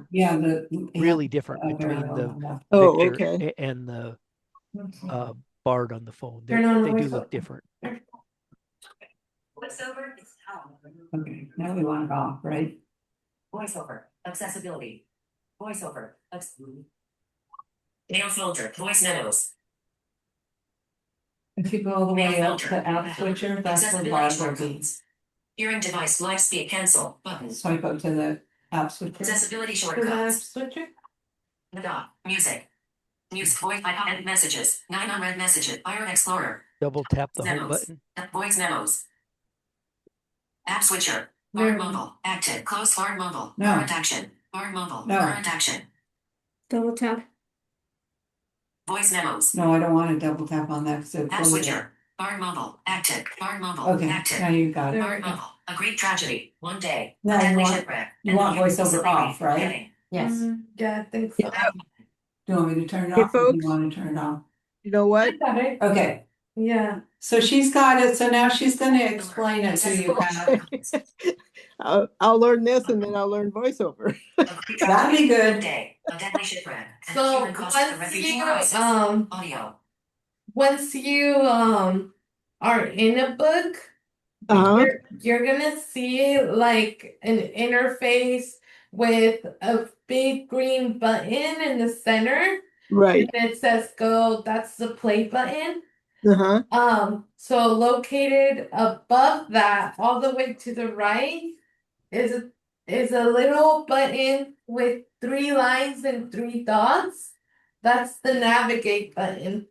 Yeah, the. really different between the Oh, Victor okay. and the BARD on the phone. Turn on They do voiceover. look different. Voiceover is on. Okay, now we want it off, right? Voiceover. Accessibility. Voiceover. Mail filter. Voice memos. If you go all the way Mail up to filter. app switcher, that's where Accessibility BARD will be. shortcuts. Hearing device live speak cancel button. Swipe up to the app switcher. Accessibility Can I shortcuts. switch it? The dot. Music. Music. Voice icon and messages. 9 unread messages. Iron Explorer. Double tap the home Memos. button. Voice memos. App switcher. BARD mobile. Active. Close BARD mobile. No. Current action. BARD mobile. No. Current action. Double tap. Voice memos. No, I don't want to double tap on that because it App closes it. switcher. BARD mobile. Active. BARD mobile. Okay, Active. now you got it. BARD mobile. A Greek tragedy. One day. No, A you deadly want- shipwreck. you and want the voiceover Mississippi off, right? heading. Yes. Yeah, I think so. Yeah. Do you want me to turn it Hey, off or do folks. you want to turn it off? You know what? Got it. Okay, Yeah. so she's got it, so now she's gonna explain it to you, Pat. I'll learn this and then I'll learn voiceover. A Greek That'd tragedy. be good. One day. A deadly shipwreck. and the So human cost of the once refugee you crisis. Audio. once you are in a book, Uh-huh. you're gonna see like an interface with a big green button in the center. Right. And it says go, that's the play button. Uh-huh. So located above that, all the way to the right, is a little button with 3 lines and 3 dots. That's the navigate button.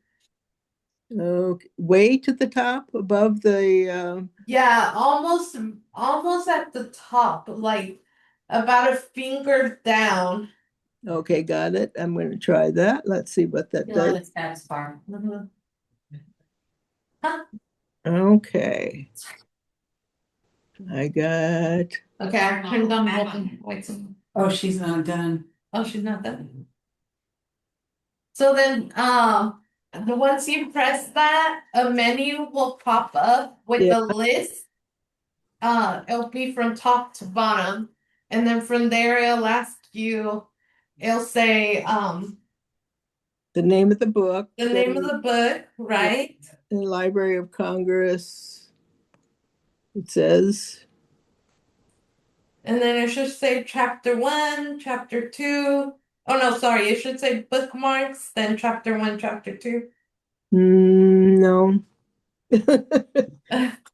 Okay. Way to the top above the Yeah, almost at the top, like about a finger down. okay, got it. I'm gonna try that. Let's see what that Feel on does. the status bar. Mhm. Okay. I got Okay, I turned on button. Wait, Oh, she's not done. oh, she's not done. So then, once you press that, a menu will pop up with Yeah. the list. It'll be from top to bottom, and then from there it'll ask you, it'll say, the name of the book. the name of the book, right? In the Library of Congress. It says. And then it should say chapter 1, chapter 2. Oh no, sorry, it should say bookmarks, then chapter 1, chapter 2. No.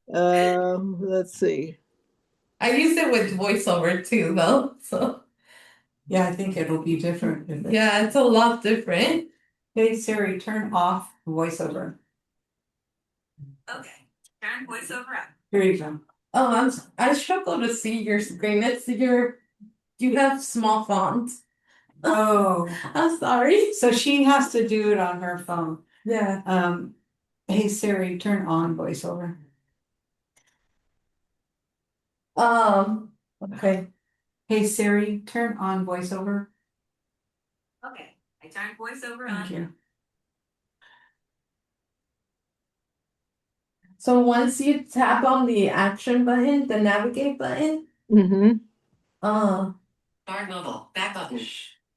Let's see. I used it with voiceover too, though. So Yeah, I think it'll be different. If yeah, it's a lot different. Hey Siri, turn off voiceover. Okay, turn voiceover up. Here you go. Oh, I struggle to see your screen. You have small fonts. Oh, I'm sorry. so she has to do it on her phone. Yeah. Hey Siri, turn on voiceover. Okay. Hey Siri, turn on voiceover. Okay, I turned voiceover Thank on. you. So once you tap on the action button, the navigate button, Mm-hmm. BARD mobile, back button.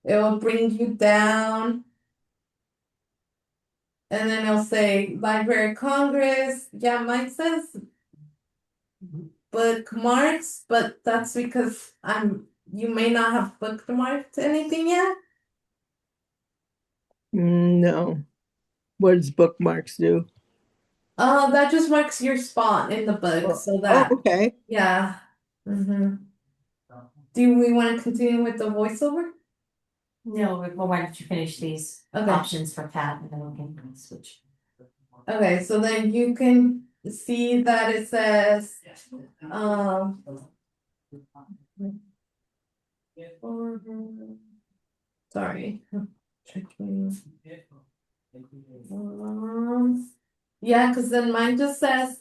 it will bring you down. And then it'll say Library of Congress. Yeah, mine says bookmarks, but that's because you may not have bookmarked anything yet. No. What does bookmarks do? That just marks your spot in the book, so that Okay. yeah. Mm-hmm. Do we want to continue with the voiceover? No, well, why don't you finish these Okay. options for Pat and then we can switch. Okay, so then you can see that it says sorry. Yeah, because then mine just says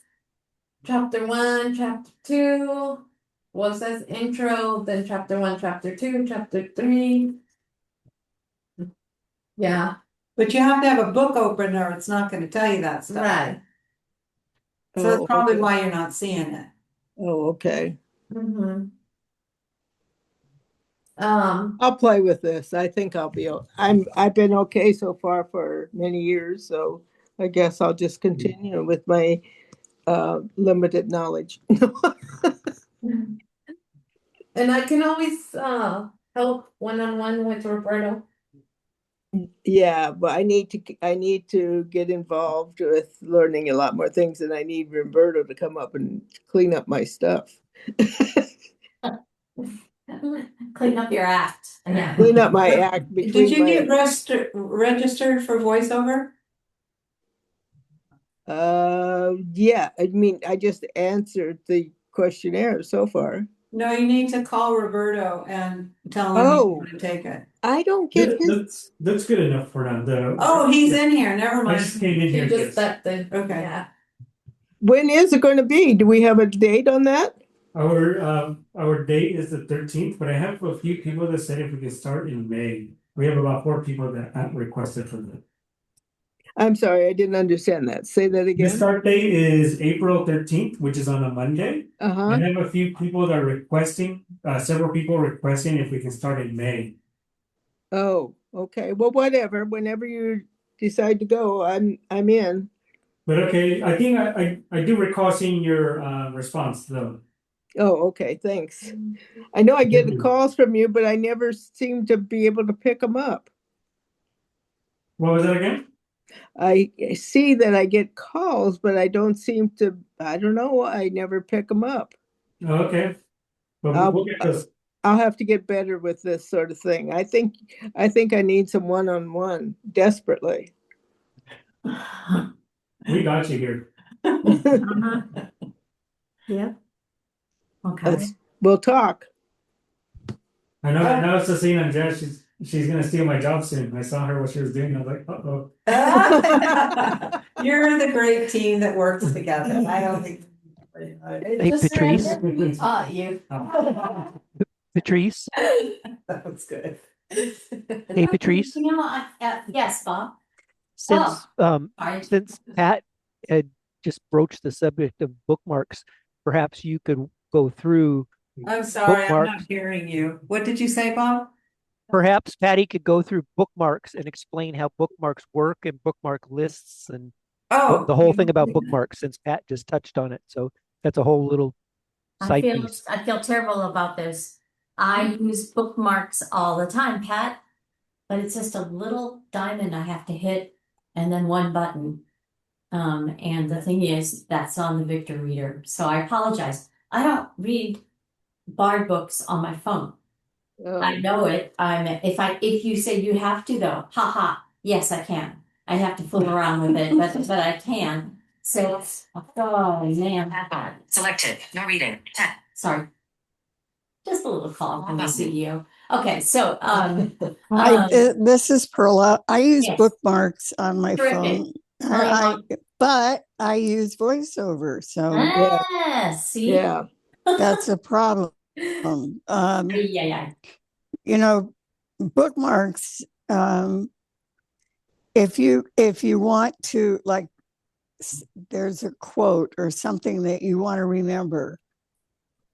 chapter 1, chapter 2. Well, it says intro, then chapter 1, chapter 2, chapter 3. Yeah, But you have to have a book opener. It's not going to tell you that stuff. right. So that's probably okay. why you're not seeing it. Oh, okay. Mm-hmm. I'll play with this. I think I'll be. I've been okay so far for many years, so I guess I'll just continue with my limited knowledge. And I can always help one-on-one with Roberto. Yeah, but I need to get involved with learning a lot more things, and I need Roberto to come up and clean up my stuff. Clean up your act. Yeah. Clean up my act between Did you my get registered for voiceover? yeah, I mean, I just answered the questionnaire so far. No, you need to call Roberto and tell him you want to take it. I don't get his. That's good enough for now. Oh, he's in here. Never I just mind. came in He here. just stepped in. Okay. Yeah. When is it going to be? Do we have a date on that? Our date is the 13th, but I have a few people that said if we can start in May. We have about 4 people that have requested for that. I'm sorry, I didn't understand that. Say that The again. start date is April 13th, which is on a Monday. Uh-huh. I have a few people that are requesting, several people requesting if we can start in May. Oh, okay. Well, whatever. Whenever you decide to go, I'm in. But okay, I think I do recall seeing your response though. Oh, okay, thanks. I know I get calls from you, but I never seem to be able to pick them up. What was that again? I see that I get calls, but I don't seem to, I don't know, I never pick them up. Okay. But we'll get those. I'll have to get better with this sort of thing. I think I need some one-on-one desperately. We got you here. Yeah. Okay. We'll talk. I know it's a scene on Jess. She's gonna steal my job soon. I saw her what she was doing. I was like, uh-oh. You're the great team that works together. I don't think. Hey, Patrice. You. Patrice. That was good. Hey, Patrice. You know, yes, Bob. Since Sorry. since Pat had just broached the subject of bookmarks, perhaps you could go through I'm sorry, I'm not bookmarks. hearing you. What did you say, Bob? Perhaps Patty could go through bookmarks and explain how bookmarks work and bookmark lists and Oh, the whole thing about bookmarks, since Pat just touched on it. So that's a whole little side piece. I feel terrible about this. I use bookmarks all the time, Pat, but it's just a little diamond I have to hit and then one button. And the thing is, that's on the Victor Reader. So I apologize. I don't read BARD books on my phone. I know it. If you say you have to though, haha, yes, I can. I have to fool around with it, but I can. So oh man. Selected. No reading. Tab. Sorry. Just a little call from the CEO. Okay, so This is Perla. I use Yes. bookmarks on my Terrific. phone. But I use voiceover, so See? Yeah. that's a problem. Yeah. You know, bookmarks, if you want to, like, there's a quote or something that you want to remember,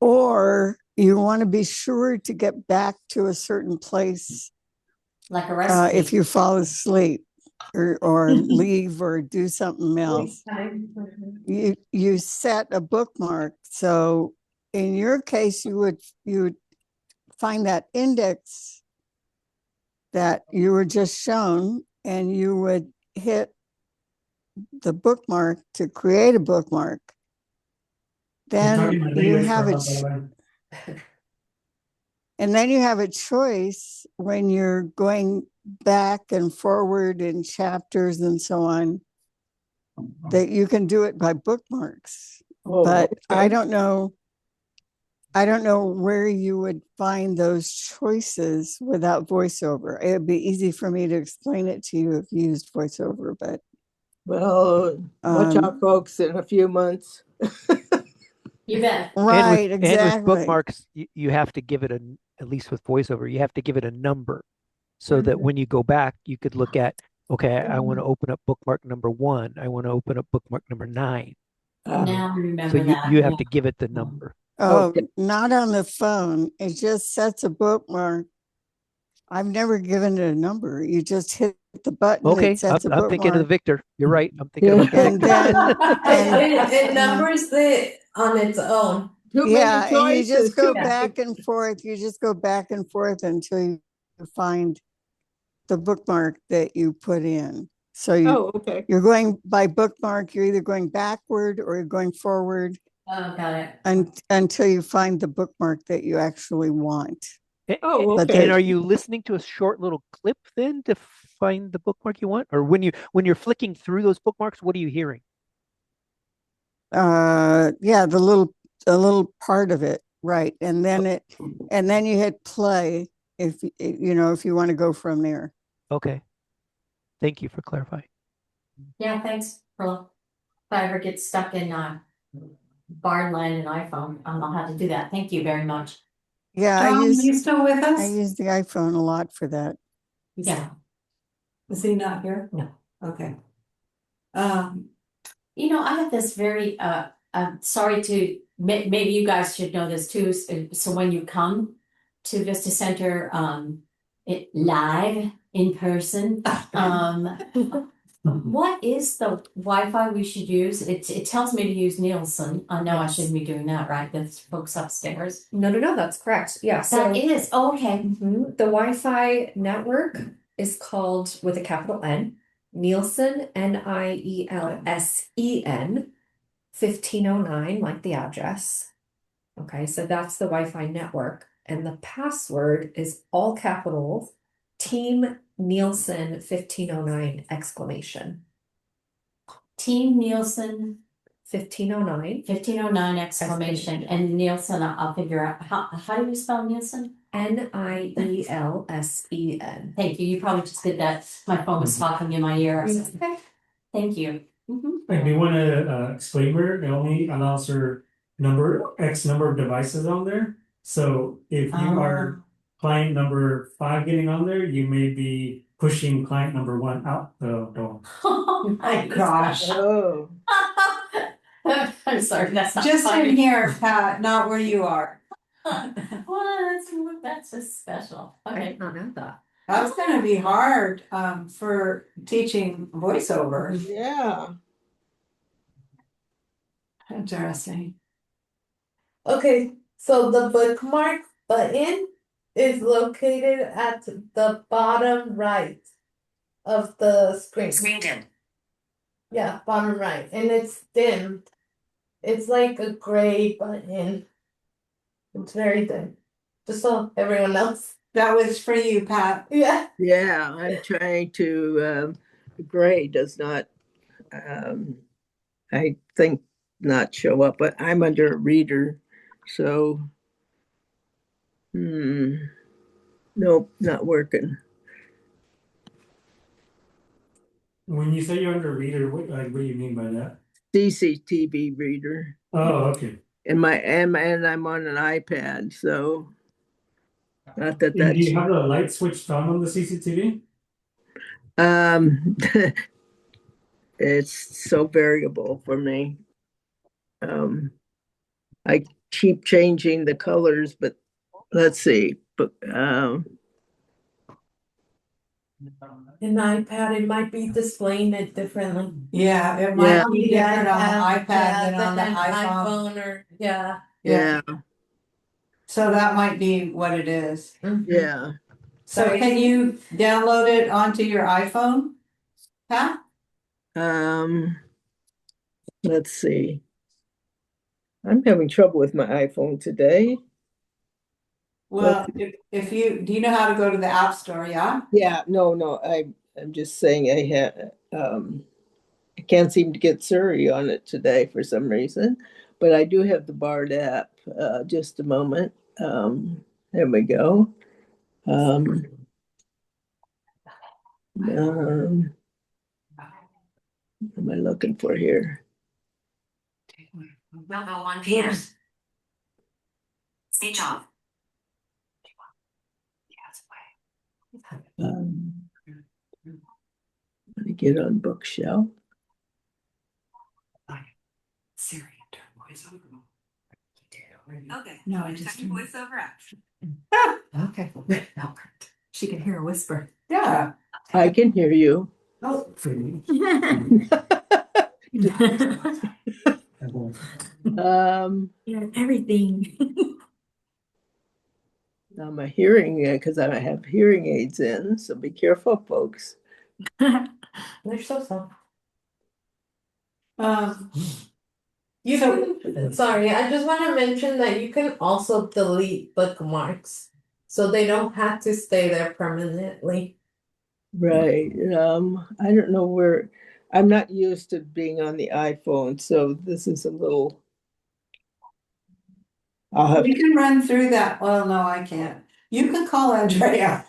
or you want to be sure to get back to a certain place, Like a recipe. if you fall asleep or leave or do something else, you set a bookmark. So in your case, you would find that index that you were just shown, and you would hit the bookmark to create a bookmark. Then you have it. And then you have a choice when you're going back and forward in chapters and so on, that you can do it by bookmarks. But okay. I don't know where you would find those choices without voiceover. It would be easy for me to explain it to you if you used voiceover, but well, watch out, folks, in a few months. You bet. Right, exactly. And with bookmarks, you have to give it at least with voiceover, you have to give it a number so that when you go back, you could look at, okay, I want to open up bookmark number 1. I want to open up bookmark number 9. Now remember so that. you have to give it the number. Oh, not on the phone. It just sets a bookmark. I've never given it a number. You just hit the button. Okay, I'm thinking of the Victor. You're right. I'm thinking about the Victor. It numbers it on its own. Yeah, and you just go back and forth. You just go back and forth until you find the bookmark that you put in. So you're going by bookmark. You're either going backward or you're going forward. Oh, got it. Until you find the bookmark that you actually want. Oh, okay. And are you listening to a short little clip then to find the bookmark you want? Or when you're flicking through those bookmarks, what are you hearing? Yeah, a little part of it, right? And then you hit play if you want to go from there. Okay. Thank you for clarifying. Yeah, thanks, Pearl. If I ever get stuck in BARD land and iPhone, I'll have to do that. Thank you very much. Yeah, John, are you still with us? I use the iPhone a lot for that. Yeah. Is he not here? No. Okay. You know, I have this very I'm sorry to maybe you guys should know this too. So when you come to Vista Center live in person, What is the Wi-Fi we should use? It tells me to use Nielsen. I know I Yes. shouldn't be doing that, right? That's folks upstairs. No, that's correct. Yeah, so That is, oh, okay. the Wi-Fi network is called with a capital N, Nielsen, Nielsen, 1509, like the address. Okay, so that's the Wi-Fi network, and the password is all capitals, Team Nielsen 1509 exclamation. Team Nielsen 1509 1509 exclamation and Nielsen, I'll figure out how do you spell Nielsen? Nielsen. Thank you. You probably just did that. My phone was talking in my ear. Okay. Thank you. I do want a disclaimer, it only allows her X number of devices on there. So if you are client number 5 getting on there, you may be pushing client number 1 out the door. Oh my gosh. Oh, I'm sorry, that's not Just funny. in here, Pat, not where you are. Well, that's just special. I Okay. did not know that. That's gonna be hard, for teaching voiceover. yeah. Interesting. Okay, so the bookmark button is located at the bottom right of the screen. Screen dimmed. Yeah, bottom right, and it's dimmed. It's like a gray button. It's very dim. Just so everyone knows. That was for you, Pat. Yeah. Yeah, I'm trying to, gray does not, I think not show up, but I'm under a reader, so. Nope, not working. When you say you're under reader, what do you mean by that? CCTV reader. Oh, okay. And I'm on an iPad, so not that And do that's you have the light switched on the CCTV? um it's so variable for me. I keep changing the colors, but let's see. But An iPad, it might be displaying it differently. Yeah, it might Yeah. be different on the Yeah, iPad than on the than iPhone. or yeah. yeah, So that might be what it is. yeah. So can you download it onto your iPhone? Pat? Let's see. I'm having trouble with my iPhone today. Well, if you, do you know how to go to the App Store, yeah? Yeah, no, I'm just saying I can't seem to get Siri on it today for some reason, but I do have the BARD app. Just a moment. There we go. What am I looking for here? 12:01 p.m. Speech off. Let me get on bookshelf. Siri, turn voiceover. Okay. No, I just Turn voiceover action. Okay. That worked. She can hear a whisper. Yeah. I can hear you. Oh. Yeah, everything. Now my hearing, because I have hearing aids in, so be careful, folks. They're so soft. You can, sorry, I just want to mention that you can also delete bookmarks, so they don't have to stay there permanently. Right. I don't know where, I'm not used to being on the iPhone, so this is a little. I'll have We can run through that. Well, no, I can't. You can call Andrea.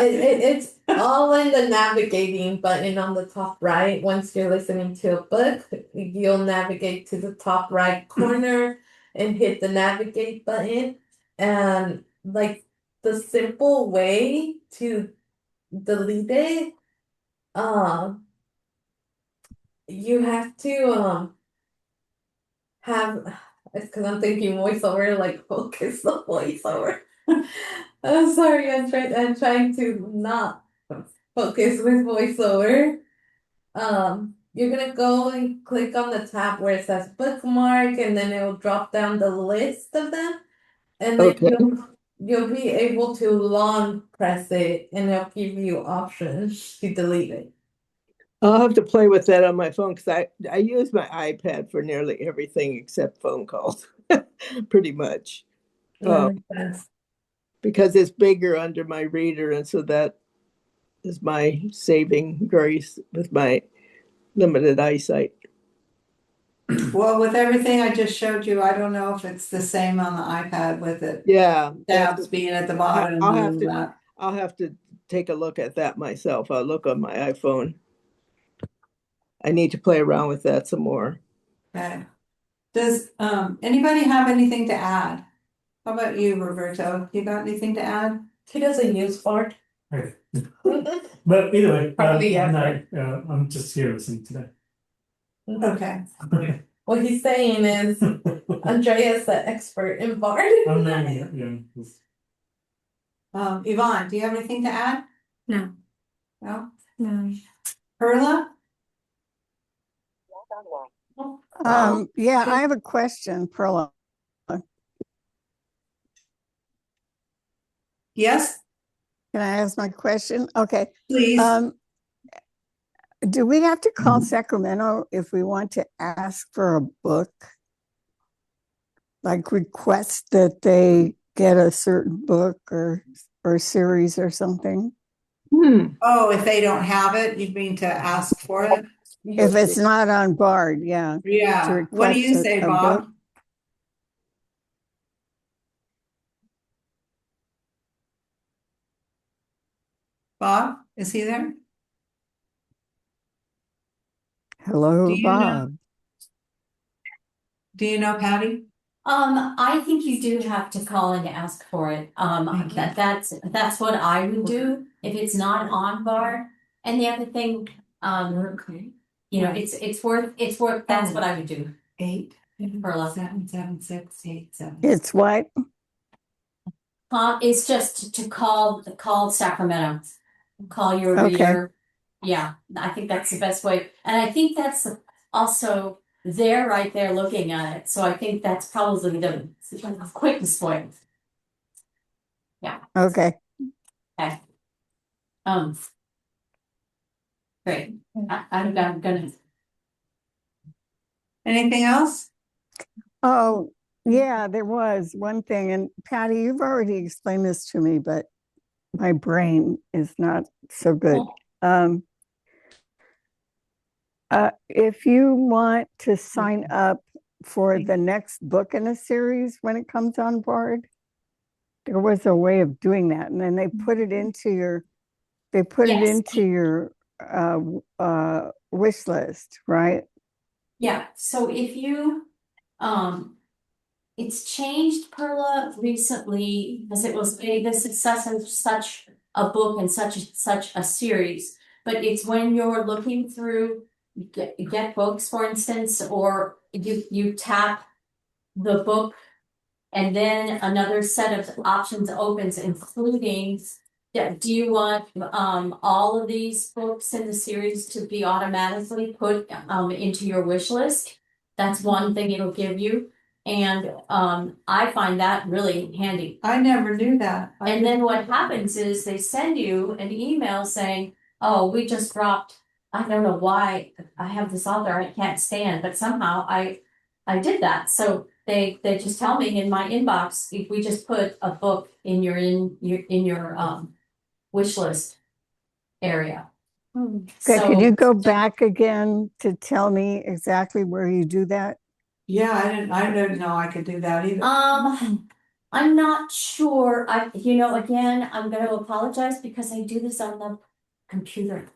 It's all in the navigating button on the top right. Once you're listening to a book, you'll navigate to the top right corner and hit the navigate button. And like the simple way to delete it, you have to have, it's because I'm thinking voiceover, like focus the voiceover. I'm sorry, I'm trying to not focus with voiceover. you're gonna go and click on the tab where it says bookmark, and then it will drop down the list of them. And then Okay. you'll be able to long press it, and it'll give you options to delete it. I'll have to play with that on my phone because I use my iPad for nearly everything except phone calls, pretty much. That makes sense. Because it's bigger under my reader, and so that is my saving grace with my limited eyesight. Well, with everything I just showed you, I don't know if it's the same on the iPad with it. Yeah, Tabs being at the bottom I'll and have all to that. I'll have to take a look at that myself. I'll look on my iPhone. I need to play around with that some more. Okay. Does anybody have anything to add? How about you, Roberto? You got anything to add? He doesn't use BARD. Right. But either way, Probably, yeah. I'm just here listening to Okay. that. What he's saying is Andrea's the expert in BARD. I'm learning it, yeah. Yvonne, do you have anything to add? No. No? No. Perla? Yeah, I have a question, Perla. Yes, Can I ask my question? Okay. please. Do we have to call Sacramento if we want to ask for a book? Like request that they get a certain book or series or something? Oh, if they don't have it, you mean to ask for it? If it's not on BARD, yeah. To Yeah. What do you request say, a Bob? book. Bob, is he there? Hello, Do you know? Bob. Do you know, Patty? I think you do have to call and ask for it. Thank you. That's what I would do if it's not on BARD. And the other thing, Okay. you know, it's worth, that's what I would do. 8 Perla. 7 7 6 8 7. It's what? It's just to call Sacramento, call your Okay. reader. Yeah, I think that's the best way. And I think that's also, they're right there looking at it. So I think that's probably the quickest way. Yeah. Okay. Okay. Great. I'm gonna. Anything else? Oh, yeah, there was one thing. And Patty, you've already explained this to me, but my brain is not so good. If you want to sign up for the next book in a series when it comes on board, there was a way of doing that. And then they put it into your, wish list, right? Yeah, so if you, it's changed, Perla, recently, because it was the success of such a book and such a series. But it's when you're looking through, get books, for instance, or you tap the book and then another set of options opens, including, do you want all of these books in the series to be automatically put into your wish list? That's one thing it'll give you. And I find that really handy. I never knew that. And then what happens is they send you an email saying, oh, we just dropped, I don't know why I have this author I can't stand, but somehow I did that. So they just tell me in my inbox, if we just put a book in your wish list area. Okay, So can you go back again to tell me exactly where you do that? Yeah, I didn't know I could do that either. I'm not sure. Again, I'm going to apologize because I do this on the computer.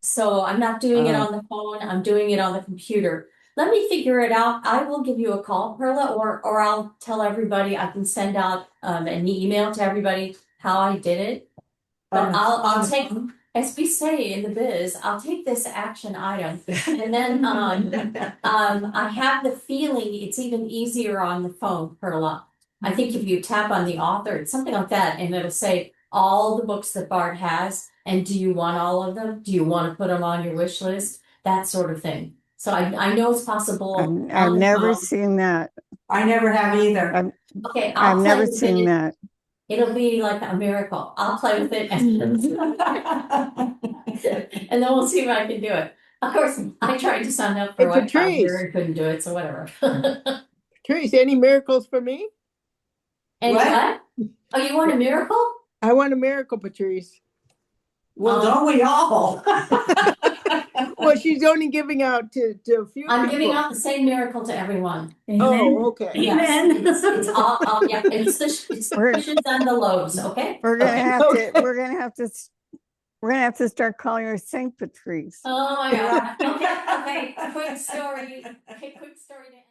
So I'm not doing it on the phone. I'm doing it on the computer. Let me figure it out. I will give you a call, Perla, or I'll tell everybody. I can send out an email to everybody how I did it. But I'll take, as we say in the biz, I'll take this action item, and then I have the feeling it's even easier on the phone, Perla. I think if you tap on the author, it's something like that, and it'll say all the books that BARD has, And do you want all of them? Do you want to put them on your wish list? That sort of thing. So I know it's possible. I've on the never phone. seen that. I never have either. Okay, I've I'll play never with seen it. that. It'll be like a miracle. I'll play with it and then we'll see if I can do it. Of course, I tried to sign up for Hey, Wi-Fi Patrice. here and couldn't do it, so whatever. Patrice, any miracles for me? And what? Oh, you want a miracle? I want a miracle, Patrice. Well, don't we all? Well, she's only giving out to a few I'm people. giving out the same miracle to everyone. Oh, okay. Yes, it's all, yeah, it's the fishes and the loaves, okay? We're gonna Okay. have Okay. to. We're gonna have to start calling her Saint Patrice. Oh my God. Okay, okay, quick story. Okay, quick story.